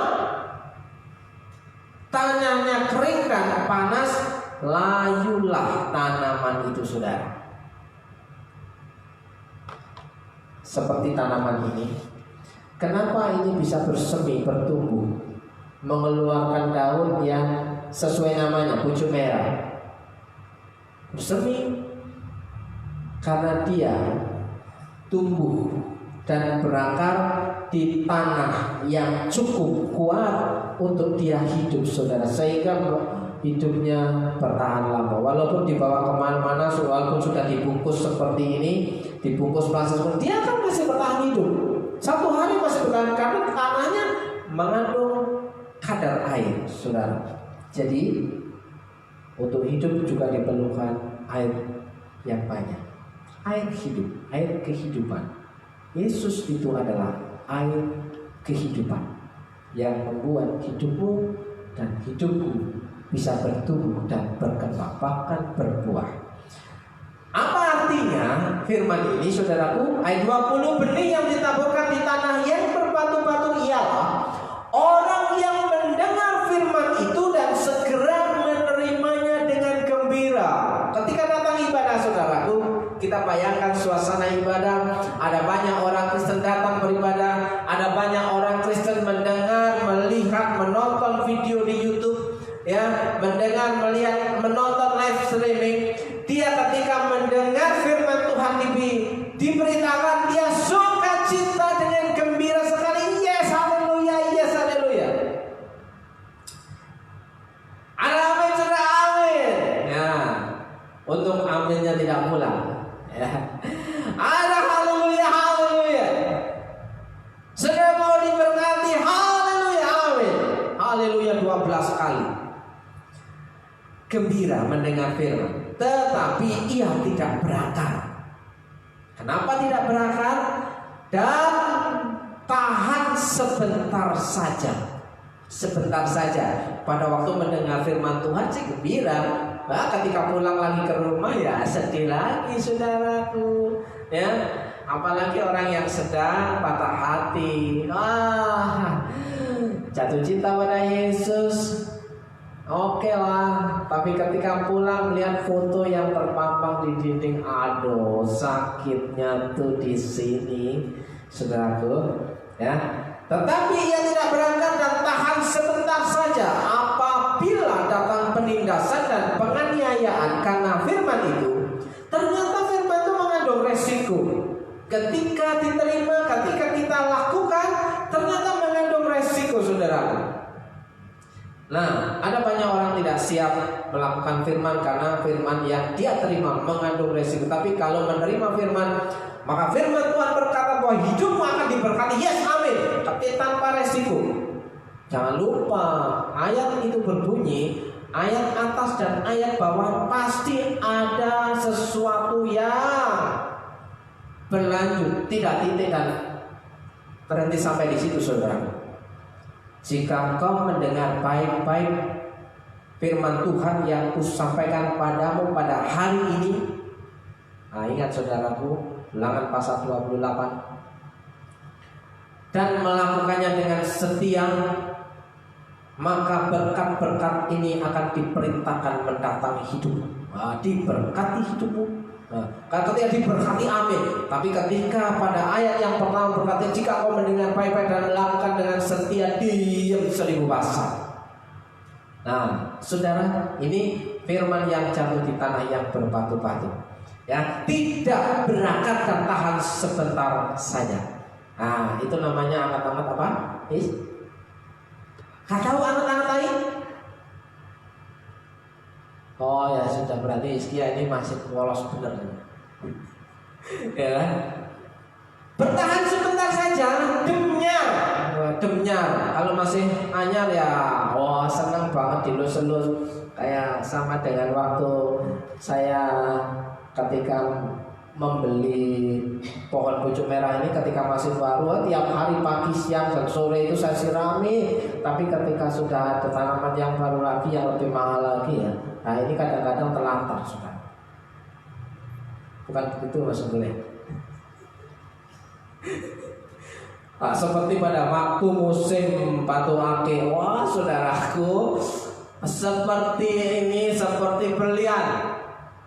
A: tanahnya kering dan panas, layulah tanaman itu, saudara. Seperti tanaman ini, kenapa ini bisa bersemi, bertumbuh, mengeluarkan daun yang sesuai namanya, pucuk merah? Bersemi karena dia tumbuh dan berakar di tanah yang cukup kuat untuk dia hidup, saudara, sehingga hidupnya bertahan lama. Walaupun dibawa kemana-mana, walaupun sudah dibungkus seperti ini, dibungkus plastik seperti, dia kan masih bertahan hidup. Satu hari masih bertahan karena tanahnya mengandung kadar air, saudara. Jadi untuk hidup juga diperlukan air yang banyak. Air hidup, air kehidupan. Yesus itu adalah air kehidupan yang membuat hidupmu dan hidupku bisa bertumbuh dan berkembang, bahkan berbuah. Apa artinya firman ini, saudaraku? Ayat 20, benih yang ditaburkan di tanah yang berbatu-batu ialah orang yang mendengar firman itu dan segera menerimanya dengan gembira. Ketika datang ibadah, saudaraku, kita bayangkan suasana ibadah. Ada banyak orang Kristen datang beribadah, ada banyak orang Kristen mendengar, melihat, menonton video di YouTube, ya, mendengar, melihat, menonton live streaming. Dia ketika mendengar firman Tuhan diberitakan, dia sukacita dengan gembira sekali. Yes, haleluya, yes, haleluya. Ada amin, saudara, amin. Ya, untuk aminnya tidak pulang. Ya. Ada haleluya, haleluya. Saudara mau diberkati, haleluya, amin. Haleluya 12 kali. Gembira mendengar firman, tetapi ia tidak berakar. Kenapa tidak berakar? Dan tahan sebentar saja. Sebentar saja. Pada waktu mendengar firman Tuhan sih gembira. Nah, ketika pulang lagi ke rumah ya sedih lagi, saudaraku. Ya, apalagi orang yang sedang patah hati. Jatuh cinta pada Yesus. Oke lah, tapi ketika pulang melihat foto yang terpampang di dinding, aduh, sakitnya tuh di sini, saudaraku, ya. Tetapi ia tidak berangkat dan tahan sebentar saja apabila datang penindasan dan penganiayaan karena firman itu. Ternyata firman itu mengandung resiko. Ketika diterima, ketika kita lakukan, ternyata mengandung resiko, saudaraku. Nah, ada banyak orang tidak siap melakukan firman karena firman yang dia terima mengandung resiko. Tapi kalau menerima firman, maka firman Tuhan berkata bahwa hidupmu akan diberkati. Yes, amin. Tapi tanpa resiko. Jangan lupa, ayat itu berbunyi, ayat atas dan ayat bawah pasti ada sesuatu yang berlanjut, tidak titik dan berhenti sampai di situ, saudara. Jika engkau mendengar baik-baik firman Tuhan yang kusampaikan padamu pada hari ini, nah ingat saudaraku, Ulangan pasal 28, dan melakukannya dengan setia, maka berkat-berkat ini akan diperintahkan mendatangi hidupmu. diberkati hidupmu. Nah, ketika diberkati amin. Tapi ketika pada ayat yang pertama berkata, jika kau mendengar baik-baik dan melakukan dengan setia, diam 1000 pasang. Nah, saudara, ini firman yang jatuh di tanah yang berbatu-batu. Ya, tidak berakat dan tahan sebentar saja. Nah, itu namanya amat-amat apa? Gak tahu amat-amat lain? Oh ya sudah, berarti Hizkia ini masih polos bener. Ya kan? Bertahan sebentar saja, demnyar. Kalau masih anyar ya, senang banget dilus-elus. Kayak sama dengan waktu saya ketika membeli pohon pucuk merah ini ketika masih baru, tiap hari pagi, siang, dan sore itu saya sirami. Tapi ketika sudah ada tanaman yang baru lagi, yang lebih mahal lagi ya, nah ini kadang-kadang terlantar sudah. Bukan begitu maksudnya. Nah, seperti pada waktu musim batu akik, wah saudaraku, seperti ini, seperti berlian.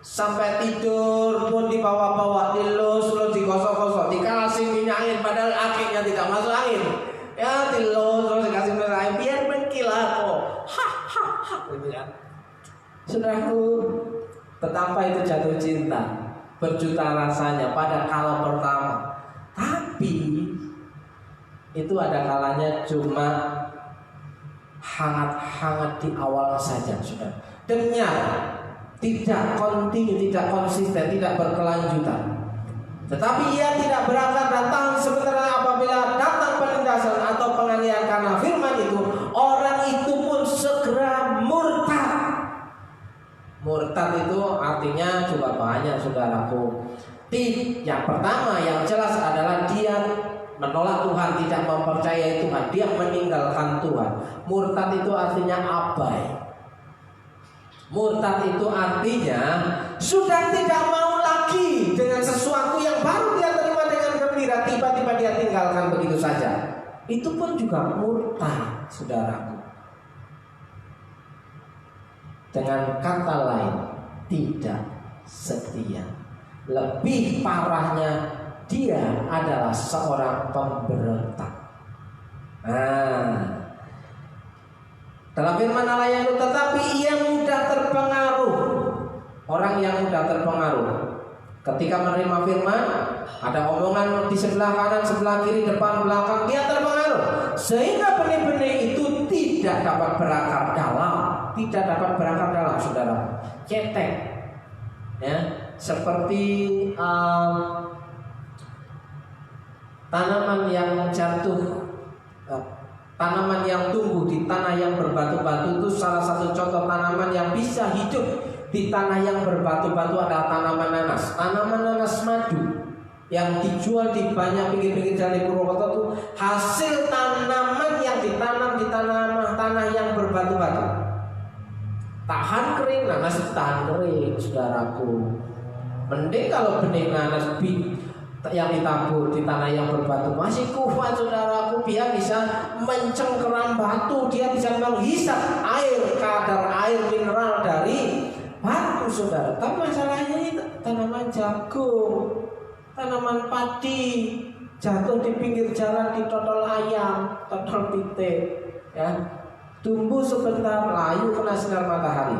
A: Sampai tidur pun dibawa-bawa, dilus, digosok-gosok, dikasih minyak angin, padahal akiknya tidak masuk angin. Ya dilus, terus dikasih minyak angin, biar mengkilat kok. Gitu kan. Saudaraku, betapa itu jatuh cinta, berjuta rasanya pada kala pertama. Tapi itu ada kalanya cuma hangat-hangat di awal saja, saudara. Demnyar, tidak kontinu, tidak konsisten, tidak berkelanjutan. Tetapi ia tidak berakar dan tahan sebenarnya apabila datang penindasan atau penganiayaan karena firman itu, orang itu pun segera murtad. Murtad itu artinya juga banyak, saudaraku. Yang pertama yang jelas adalah dia menolak Tuhan, tidak mempercayai Tuhan, dia meninggalkan Tuhan. Murtad itu artinya abai. Murtad itu artinya sudah tidak mau lagi dengan sesuatu yang baru dia terima dengan gembira, tiba-tiba dia tinggalkan begitu saja. Itu pun juga murtad, saudaraku. Dengan kata lain, tidak setia. Lebih parahnya, dia adalah seorang pemberontak. Dalam firman Allah yang itu, tetapi ia mudah terpengaruh. Orang yang mudah terpengaruh ketika menerima firman, ada omongan di sebelah kanan, sebelah kiri, depan, belakang, dia terpengaruh sehingga benih-benih itu tidak dapat berakar dalam. Tidak dapat berakar dalam, saudara. Cetek, ya, seperti tanaman yang jatuh, tanaman yang tumbuh di tanah yang berbatu-batu itu salah satu contoh tanaman yang bisa hidup di tanah yang berbatu-batu adalah tanaman nanas. Tanaman nanas madu yang dijual di banyak pinggir-pinggir jalan di Purwokerto itu hasil tanaman yang ditanam di tanah yang berbatu-batu. Tahan kering, nanas itu tahan kering, saudaraku. Mending kalau benih nanas yang ditabur di tanah yang berbatu masih kuat, saudaraku. Dia bisa mencengkeram batu, dia bisa menghisap air, kadar air mineral dari batu, saudara. Tapi masalahnya itu tanaman jagung, tanaman padi jatuh di pinggir jalan, di totol ayam, totol pitik, ya, tumbuh sebentar, layu kena sinar matahari.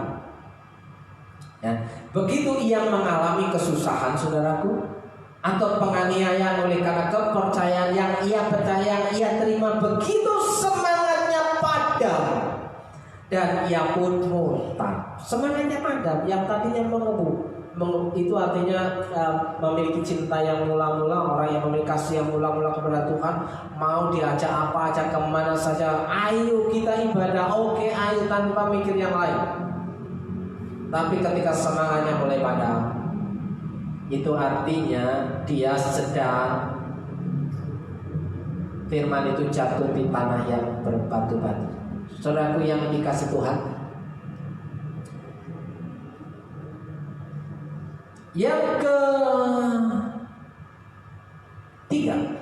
A: Ya, begitu ia mengalami kesusahan, saudaraku, atau penganiayaan oleh karena kepercayaan yang ia percaya, yang ia terima, begitu semangatnya padam dan ia pun murtad. Semangatnya padam, yang tadinya mengebu, itu artinya memiliki cinta yang mula-mula. Orang yang memiliki kasih yang mula-mula kepada Tuhan, mau diajak apa aja, kemana saja, ayo kita ibadah, oke, ayo, tanpa mikir yang lain. Tapi ketika semangatnya mulai padam, itu artinya dia sedang, firman itu jatuh di tanah yang berbatu-batu. Saudaraku yang dikasih Tuhan, yang ketiga,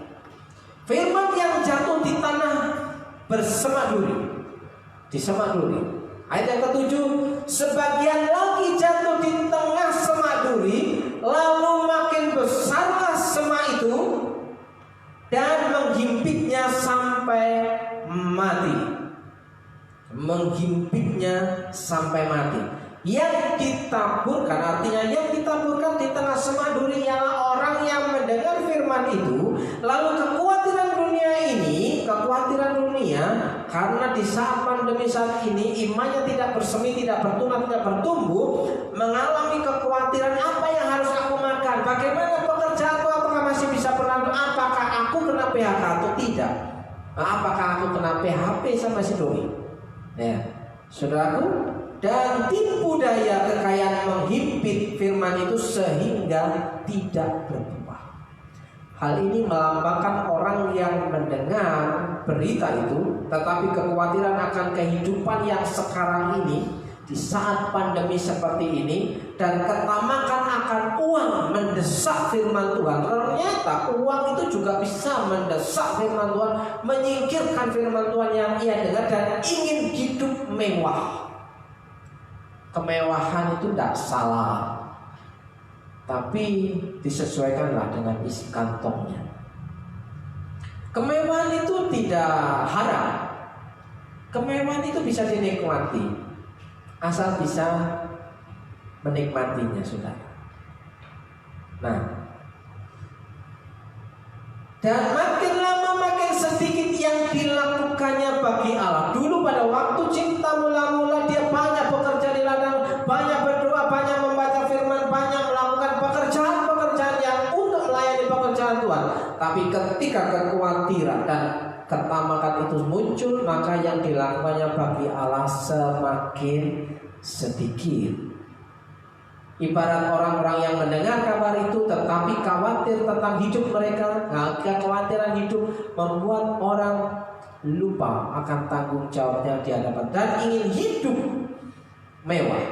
A: firman yang jatuh di tanah bersemak duri, disemak duri. Ayat yang ketujuh, sebagian lagi jatuh di tengah semak duri, lalu makin besarlah semak itu dan menghimpitnya sampai mati. Menghimpitnya sampai mati. Yang ditaburkan, artinya yang ditaburkan di tengah semak duri ialah orang yang mendengar firman itu, lalu kekhawatiran dunia karena di saat pandemi saat ini imannya tidak bersemi, tidak bertunas, tidak bertumbuh, mengalami kekhawatiran, apa yang harus aku makan, bagaimana pekerjaanku, apakah masih bisa berlanjut, apakah aku kena PHK atau tidak, apakah aku kena PHP sama si doi. Ya, saudaraku, dan tipu daya kekayaan menghimpit firman itu sehingga tidak berbuah. Hal ini melambangkan orang yang mendengar berita itu, tetapi kekhawatiran akan kehidupan yang sekarang ini di saat pandemi seperti ini, dan ketamakan akan uang mendesak firman Tuhan. Ternyata uang itu juga bisa mendesak firman Tuhan, menyingkirkan firman Tuhan yang ia dengar dan ingin hidup mewah. Kemewahan itu tidak salah, tapi disesuaikanlah dengan isi kantongnya. Kemewahan itu tidak haram. Kemewahan itu bisa dinikmati, asal bisa menikmatinya, saudara. Nah, dan makin lama makin sedikit yang dilakukannya bagi Allah. Dulu pada waktu cinta mula-mula dia banyak bekerja di ladang, banyak berdoa, banyak membaca firman, banyak melakukan pekerjaan-pekerjaan yang untuk melayani pekerjaan Tuhan. Tapi ketika kekhawatiran dan ketamakan itu muncul, maka yang dilakukannya bagi Allah semakin sedikit. Ibarat orang-orang yang mendengar kabar itu tetapi khawatir tentang hidup mereka. Nah, kekhawatiran hidup membuat orang lupa akan tanggung jawabnya di hadapan dan ingin hidup mewah.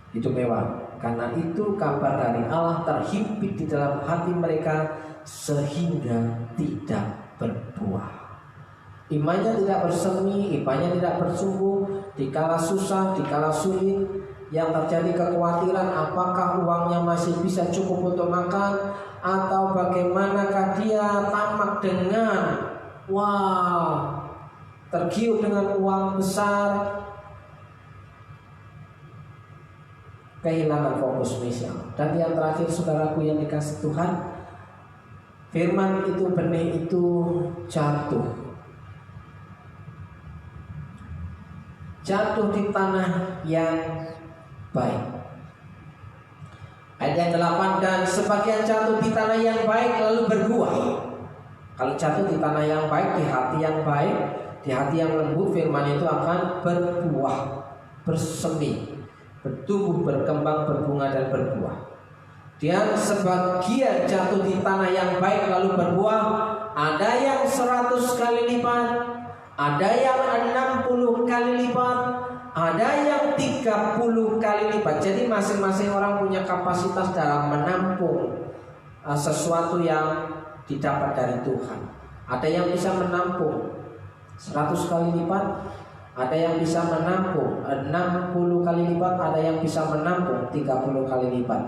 A: Hidup mewah. Karena itu kabar dari Allah terhimpit di dalam hati mereka sehingga tidak berbuah. Imannya tidak bersemi, imannya tidak bersungguh. Dikala susah, dikala sulit, yang terjadi kekhawatiran apakah uangnya masih bisa cukup untuk makan, atau bagaimanakah dia tamak dengan tergiur dengan uang besar, kehilangan fokus misi. Dan yang terakhir, saudaraku yang dikasih Tuhan, firman itu, benih itu jatuh di tanah yang baik. Ayat yang 8, dan sebagian jatuh di tanah yang baik lalu berbuah. Kalau jatuh di tanah yang baik, di hati yang baik, di hati yang lembut, firman itu akan berbuah, bersemi, bertumbuh, berkembang, berbunga dan berbuah. Dan sebagian jatuh di tanah yang baik lalu berbuah, ada yang 100 kali lipat, ada yang 60 kali lipat, ada yang 30 kali lipat. Jadi masing-masing orang punya kapasitas dalam menampung sesuatu yang didapat dari Tuhan. Ada yang bisa menampung 100 kali lipat, ada yang bisa menampung 60 kali lipat, ada yang bisa menampung 30 kali lipat.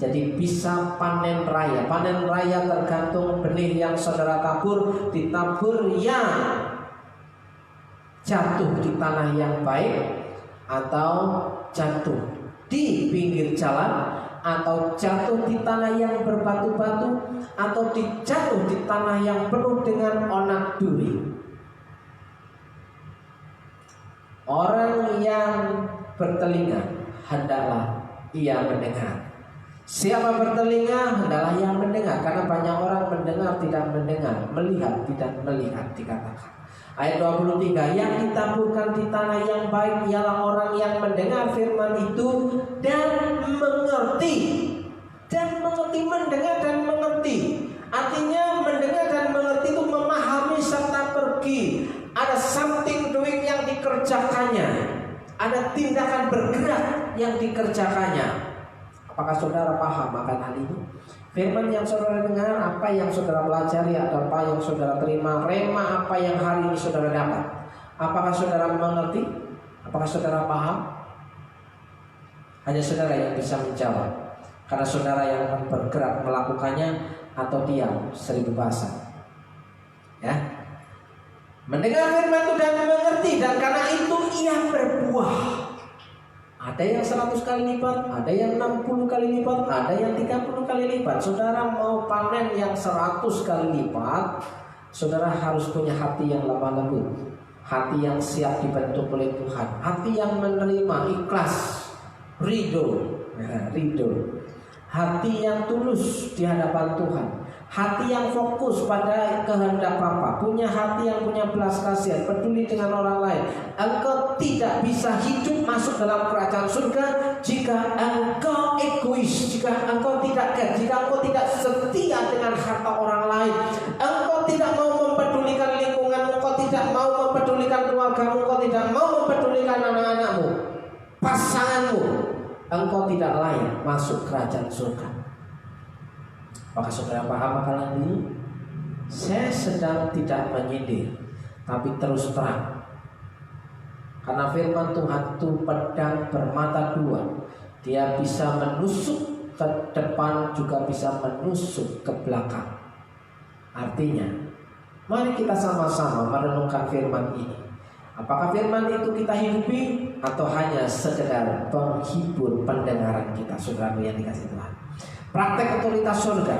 A: Jadi bisa panen raya. Panen raya tergantung benih yang saudara tabur. Ditabur yang jatuh di tanah yang baik, atau jatuh di pinggir jalan, atau jatuh di tanah yang berbatu-batu, atau jatuh di tanah yang penuh dengan onak duri. Orang yang bertelinga hendaklah ia mendengar. Siapa bertelinga hendaklah yang mendengar. Karena banyak orang mendengar tidak mendengar, melihat tidak melihat, dikatakan. Ayat 23, yang ditaburkan di tanah yang baik ialah orang yang mendengar firman itu dan mengerti. Dan mengerti, mendengar dan mengerti. Artinya mendengar dan mengerti itu memahami serta pergi. Ada something doing yang dikerjakannya, ada tindakan bergerak yang dikerjakannya. Apakah saudara paham akan hal ini? Firman yang saudara dengar, apa yang saudara pelajari, atau apa yang saudara terima, rema apa yang hari ini saudara dapat? Apakah saudara mengerti? Apakah saudara paham? Hanya saudara yang bisa menjawab, karena saudara yang akan bergerak melakukannya atau diam 1000 bahasa. Ya. Mendengar firman Tuhan dan mengerti, dan karena itu ia berbuah. Ada yang 100 kali lipat, ada yang 60 kali lipat, ada yang 30 kali lipat. Saudara mau panen yang 100 kali lipat, saudara harus punya hati yang lemah lembut, hati yang siap dibentuk oleh Tuhan, hati yang menerima, ikhlas, ridho, hati yang tulus di hadapan Tuhan, hati yang fokus pada kehendak Bapa, punya hati yang punya belas kasihan, peduli dengan orang lain. Engkau tidak bisa hidup masuk dalam kerajaan surga jika engkau egois, jika engkau tidak care, jika engkau tidak setia dengan harta orang lain, engkau tidak mau mempedulikan lingkungan, engkau tidak mau mempedulikan keluargamu, engkau tidak mau mempedulikan anak-anakmu, pasanganmu, engkau tidak layak masuk kerajaan surga. Apakah saudara paham makanan ini? Saya sedang tidak menyindir, tapi terus terang. Karena firman Tuhan itu pedang bermata dua. Dia bisa menusuk ke depan, juga bisa menusuk ke belakang. Artinya, mari kita sama-sama merenungkan firman ini. Apakah firman itu kita hidupi atau hanya sekedar penghibur pendengaran kita, saudaraku yang dikasihi Tuhan? Praktek otoritas surga.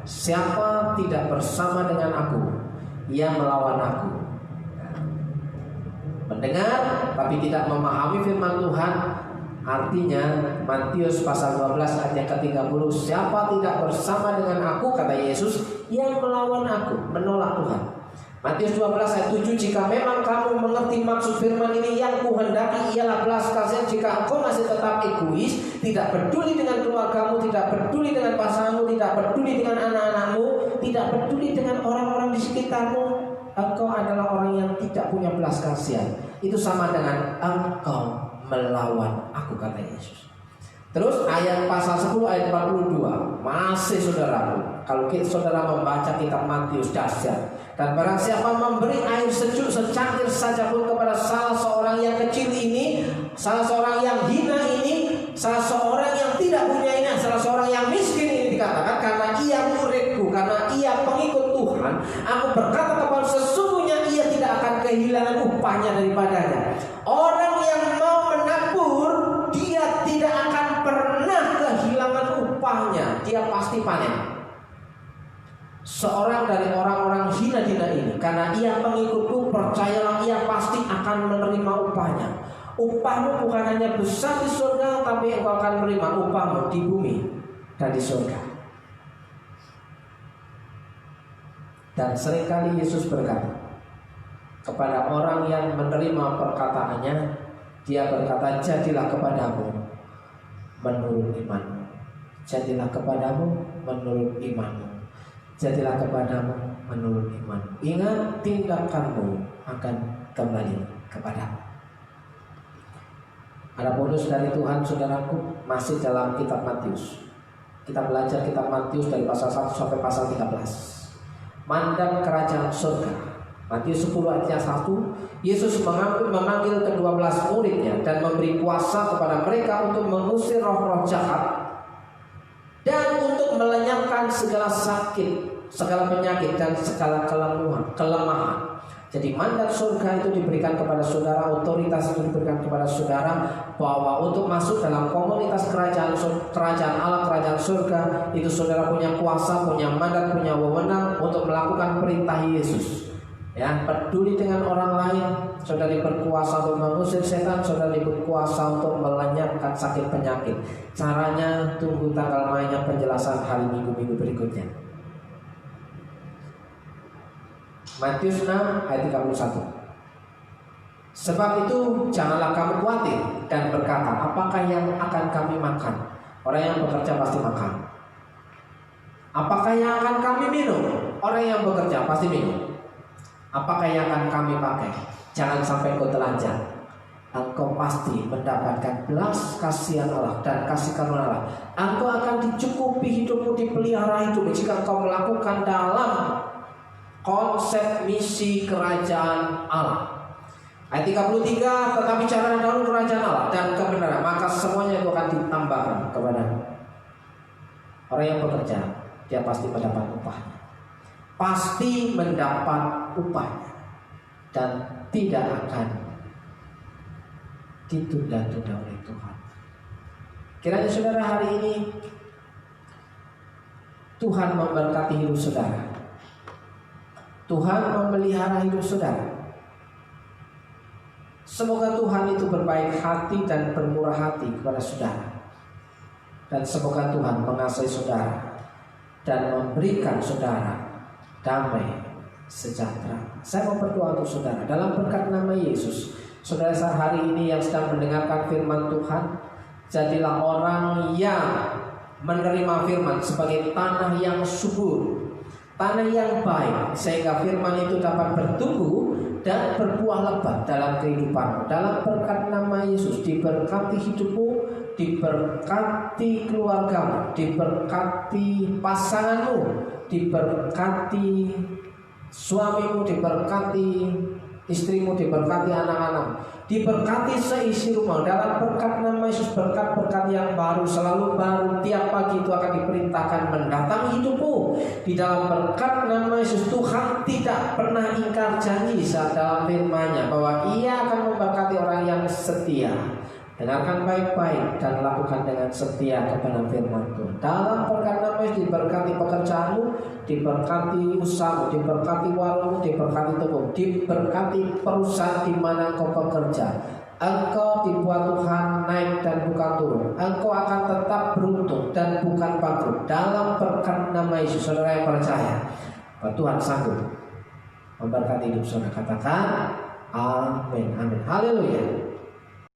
A: Siapa tidak bersama dengan aku, ia melawan aku. Mendengar tapi tidak memahami firman Tuhan, artinya Matius pasal 12 ayat ke-30, siapa tidak bersama dengan aku, kata Yesus, ia melawan aku, menolak Tuhan. Matius 12 ayat 7, jika memang kamu mengerti maksud firman ini, yang kuhendaki ialah belas kasihan. Jika engkau masih tetap egois, tidak peduli dengan keluargamu, tidak peduli dengan pasanganmu, tidak peduli dengan anak-anakmu, tidak peduli dengan orang-orang di sekitarmu, engkau adalah orang yang tidak punya belas kasihan. Itu sama dengan engkau melawan aku, kata Yesus. Terus ayat pasal 10 ayat 42, masih saudaraku, kalau saudara membaca kitab Matius dahsyat. Dan barang siapa memberi air sejuk secangkir saja pun kepada salah seorang yang kecil ini, salah seorang yang hina ini, salah seorang yang tidak punya ini, salah seorang yang miskin ini, dikatakan karena ia muridku, karena ia pengikut Tuhan, aku berkata kepada sesungguhnya ia tidak akan kehilangan upahnya daripadanya. Orang yang mau menabur, dia tidak akan pernah kehilangan upahnya, dia pasti panen. Seorang dari orang-orang hina-hina ini, karena ia pengikutku, percayalah ia pasti akan menerima upahnya. Upahmu bukan hanya besar di surga, tapi engkau akan menerima upahmu di bumi dan di surga. Dan seringkali Yesus berkata kepada orang yang menerima perkataannya, dia berkata, jadilah kepadamu menurut imanmu, jadilah kepadamu menurut imanmu, jadilah kepadamu menurut iman. Ingat, tindakanmu akan kembali kepadamu. Ada bonus dari Tuhan, saudaraku, masih dalam kitab Matius. Kita belajar kitab Matius dari pasal 1 sampai pasal 13. Mandat kerajaan surga. Matius 10 ayat 1, Yesus memanggil ke-12 muridnya dan memberi kuasa kepada mereka untuk mengusir roh-roh jahat dan untuk melenyapkan segala sakit, segala penyakit dan segala kelemahan. Jadi mandat surga itu diberikan kepada saudara, otoritas itu diberikan kepada saudara, bahwa untuk masuk dalam komunitas kerajaan Allah, kerajaan surga, itu saudara punya kuasa, punya mandat, punya wewenang untuk melakukan perintah Yesus. Ya, peduli dengan orang lain, saudara berkuasa untuk mengusir setan, saudara berkuasa untuk melenyapkan sakit penyakit. Caranya tunggu tanggal mainnya penjelasan hari Minggu berikutnya. Matius 6 ayat 31. Sebab itu janganlah kamu khawatir dan berkata, apakah yang akan kami makan? Orang yang bekerja pasti makan. Apakah yang akan kami minum? Orang yang bekerja pasti minum. Apakah yang akan kami pakai? Jangan sampai kau telanjang. Engkau pasti mendapatkan belas kasihan Allah dan kasih karunia Allah. Engkau akan dicukupi hidupmu, dipelihara hidupmu jika engkau melakukan dalam konsep misi kerajaan Allah. Ayat 33, tetapi carilah dahulu kerajaan Allah dan kebenaran, maka semuanya itu akan ditambahkan kepadamu. Orang yang bekerja, dia pasti mendapat upahnya. Pasti mendapat upahnya. Dan tidak akan ditunda-tunda oleh Tuhan. Kiranya saudara hari ini Tuhan memberkati hidup saudara. Tuhan memelihara hidup saudara. Semoga Tuhan itu berbaik hati dan bermurah hati kepada saudara. Dan semoga Tuhan mengasihi saudara dan memberikan saudara damai sejahtera. Saya mau berdoa untuk saudara dalam berkat nama Yesus. Saudara hari ini yang sedang mendengarkan firman Tuhan, jadilah orang yang menerima firman sebagai tanah yang subur, tanah yang baik, sehingga firman itu dapat bertumbuh dan berbuah lebat dalam kehidupanmu. Dalam berkat nama Yesus, diberkati hidupmu, diberkati keluargamu, diberkati pasanganmu, diberkati suamimu, diberkati istrimu, diberkati anak-anak, diberkati seisi rumah. Dalam berkat nama Yesus, berkat-berkat yang baru, selalu baru, tiap pagi itu akan diperintahkan mendatangi hidupmu. Di dalam berkat nama Yesus, Tuhan tidak pernah ingkar janji saat dalam firman-Nya bahwa Ia akan memberkati orang yang setia. Dengarkan baik-baik dan lakukan dengan setia kepada firman Tuhan. Dalam berkat nama Yesus, diberkati pekerjaanmu, diberkati usahamu, diberkati warungmu, diberkati tokomu, diberkati perusahaan di mana engkau bekerja. Engkau dibuat Tuhan naik dan bukan turun. Engkau akan tetap beruntung dan bukan bangkrut. Dalam berkat nama Yesus, saudara yang percaya bahwa Tuhan sanggup memberkati hidup saudara. Katakan amin, amin, haleluya.